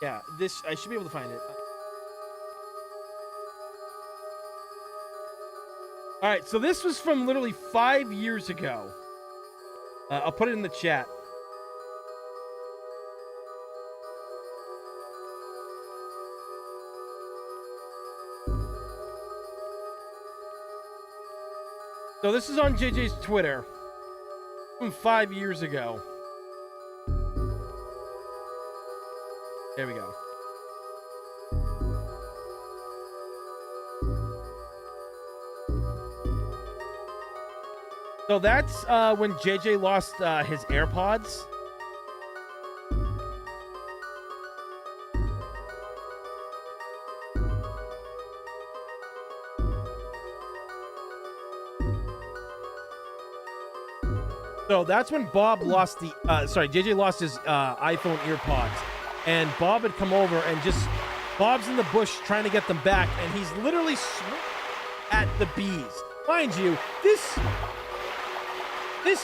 Yeah, this, I should be able to find it. Alright, so this was from literally 5 years ago. I'll put it in the chat. So this is on JJ's Twitter from 5 years ago. There we go. So that's when JJ lost his AirPods. So that's when Bob lost the, JJ lost his iPhone earpods. And Bob had come over and just, Bob's in the bush trying to get them back. And he's literally swinging at the bees. Mind you, this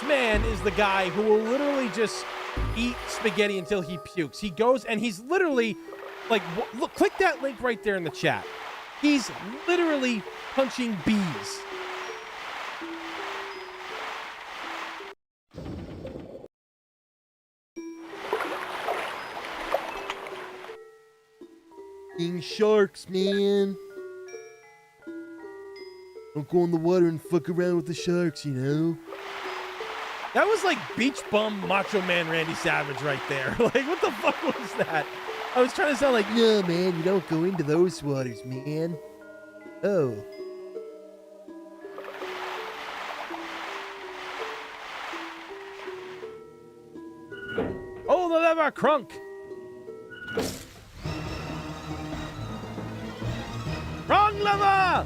man is the guy who will literally just eat spaghetti until he pukes. He goes and he's literally, like, look, click that link right there in the chat. He's literally punching bees. Being sharks, man. Don't go in the water and fuck around with the sharks, you know? That was like beach bum Macho Man Randy Savage right there. Like, what the fuck was that? I was trying to sound like, no, man, you don't go into those waters, man. Oh. Oh, the lever crunk. Wrong lever!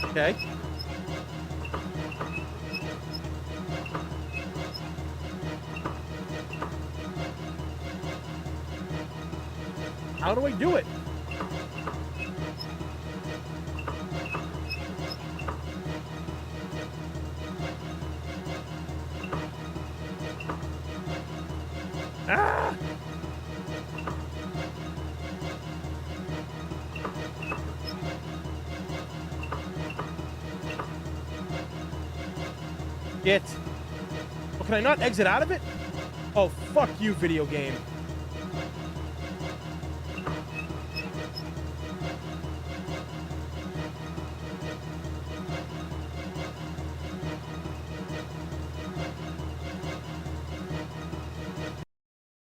Okay. How do I do it? Ah! Get. can I not exit out of it? Oh, fuck you, video game.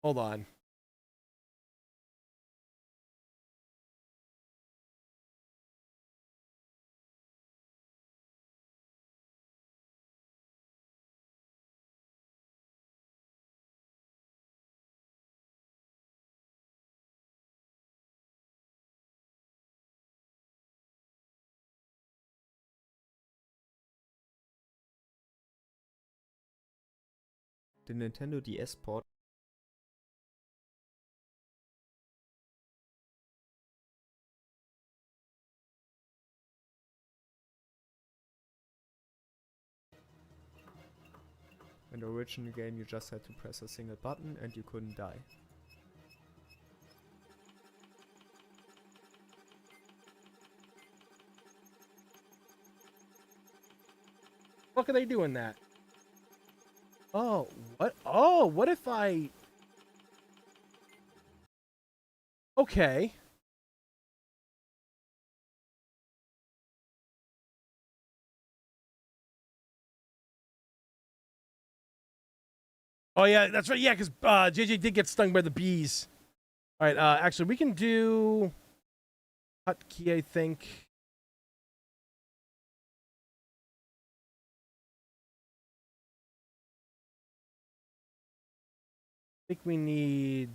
Hold on. The Nintendo DS port in the original game you just had to press a single button and you couldn't die. What are they doing that? Oh, what? Oh, what if I... Okay. Oh, yeah, that's right. Yeah, because JJ did get stung by the bees. All right, actually, we can do... Hotkey, I think. I think we need...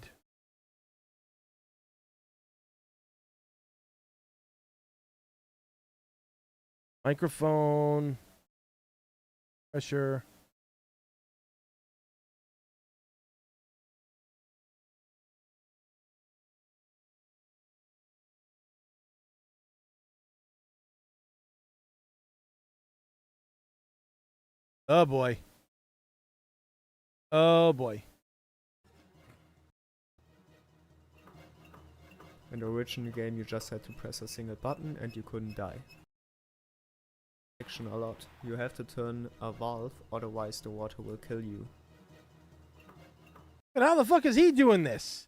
Microphone. Pressure. Oh, boy. Oh, boy. In the original game you just had to press a single button and you couldn't die. Action a lot. You have to turn a valve, otherwise the water will kill you. But how the fuck is he doing this?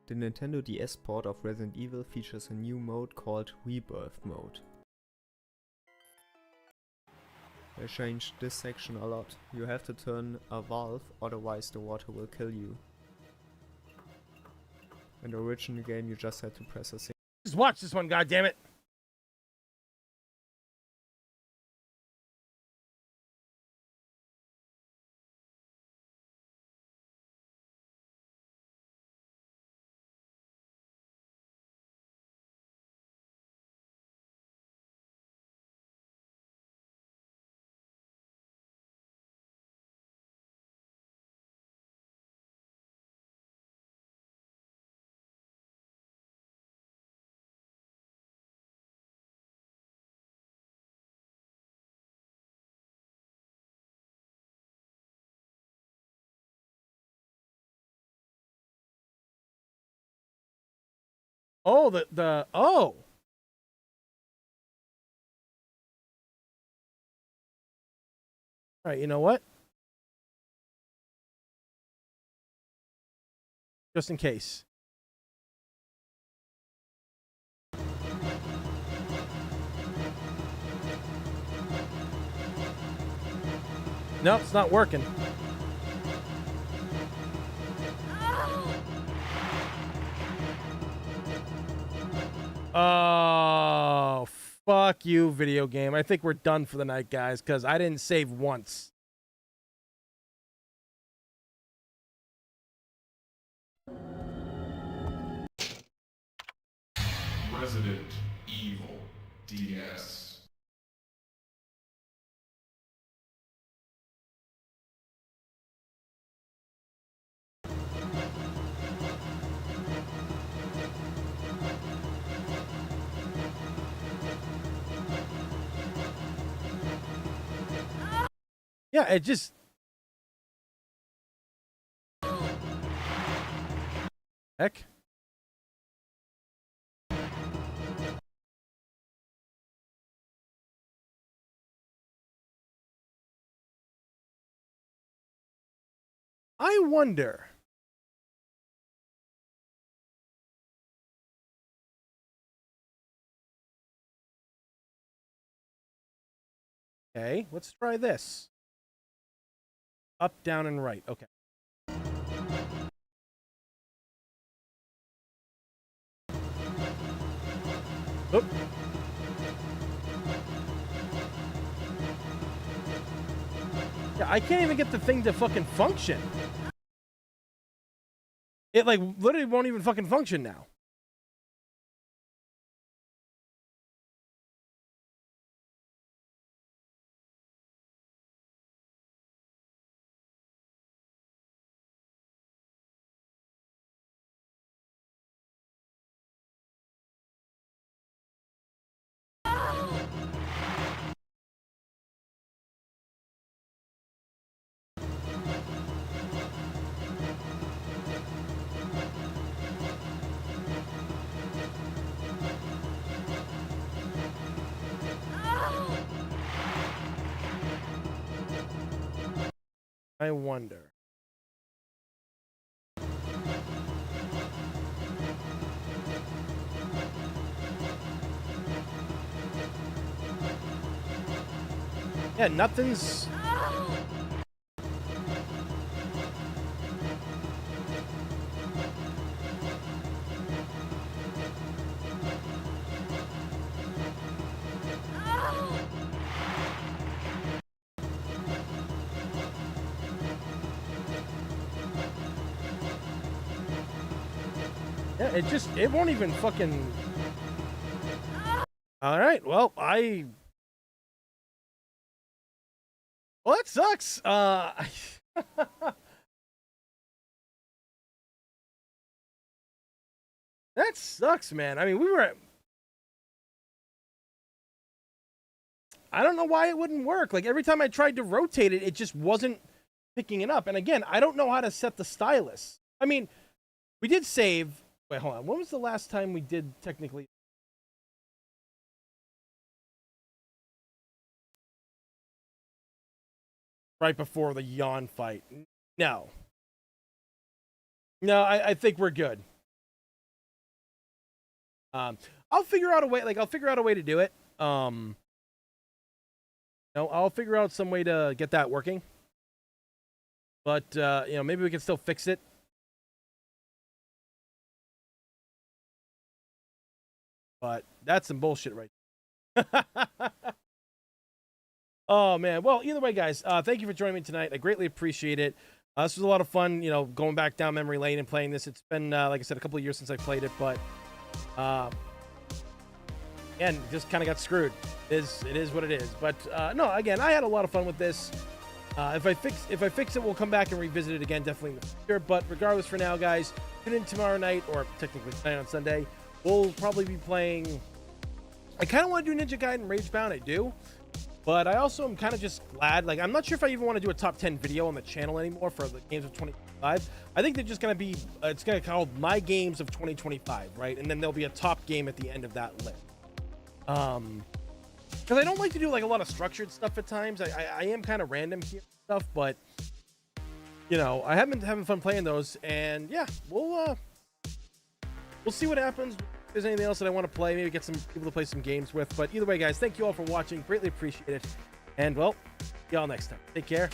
The Nintendo DS port of Resident Evil features a new mode called Rebirth mode. They changed this section a lot. You have to turn a valve, otherwise the water will kill you. In the original game you just had to press a single... Just watch this one, goddammit. Oh, oh. All right, you know what? Just in case. Nope, it's not working. Oh, fuck you, video game. I think we're done for the night, guys, because I didn't save once. Resident Evil DS. Yeah, it just. Heck. I wonder. Okay, let's try this. Up, down, and right. Okay. Oop. Yeah, I can't even get the thing to fucking function. It like literally won't even fucking function now. I wonder. Yeah, nothing's. Yeah, it won't even fucking. All right, well, well, that sucks. That sucks, man. I mean, I don't know why it wouldn't work. Like every time I tried to rotate it, it just wasn't picking it up. And again, I don't know how to set the stylus. I mean, we did save. Wait, hold on. When was the last time we did technically? Right before the yawn fight. No. No, I think we're good. I'll figure out a way. Like I'll figure out a way to do it. No, I'll figure out some way to get that working. But you know, maybe we can still fix it. But that's some bullshit right there. Oh man. Well, either way, guys, thank you for joining me tonight. I greatly appreciate it. This was a lot of fun, you know, going back down memory lane and playing this. It's been, like I said, a couple of years since I played it, but and just kind of got screwed. It is what it is. But no, again, I had a lot of fun with this. If I fix it, we'll come back and revisit it again, definitely in the future. But regardless, for now, guys, tune in tomorrow night, or technically tonight on Sunday. We'll probably be playing. I kind of want to do Ninja Gaiden Ragebound. I do. But I also am kind of just glad, like, I'm not sure if I even want to do a top 10 video on the channel anymore for the games of 2025. I think they're just going to be, it's going to be called My Games of 2025, right? And then there'll be a top game at the end of that list. Because I don't like to do, like, a lot of structured stuff at times. I am kind of random here and stuff, but, you know, I have been having fun playing those. And, yeah, we'll see what happens. If there's anything else that I want to play, maybe get some people to play some games with. But either way, guys, thank you all for watching. Greatly appreciate it. And, well, see y'all next time. Take care.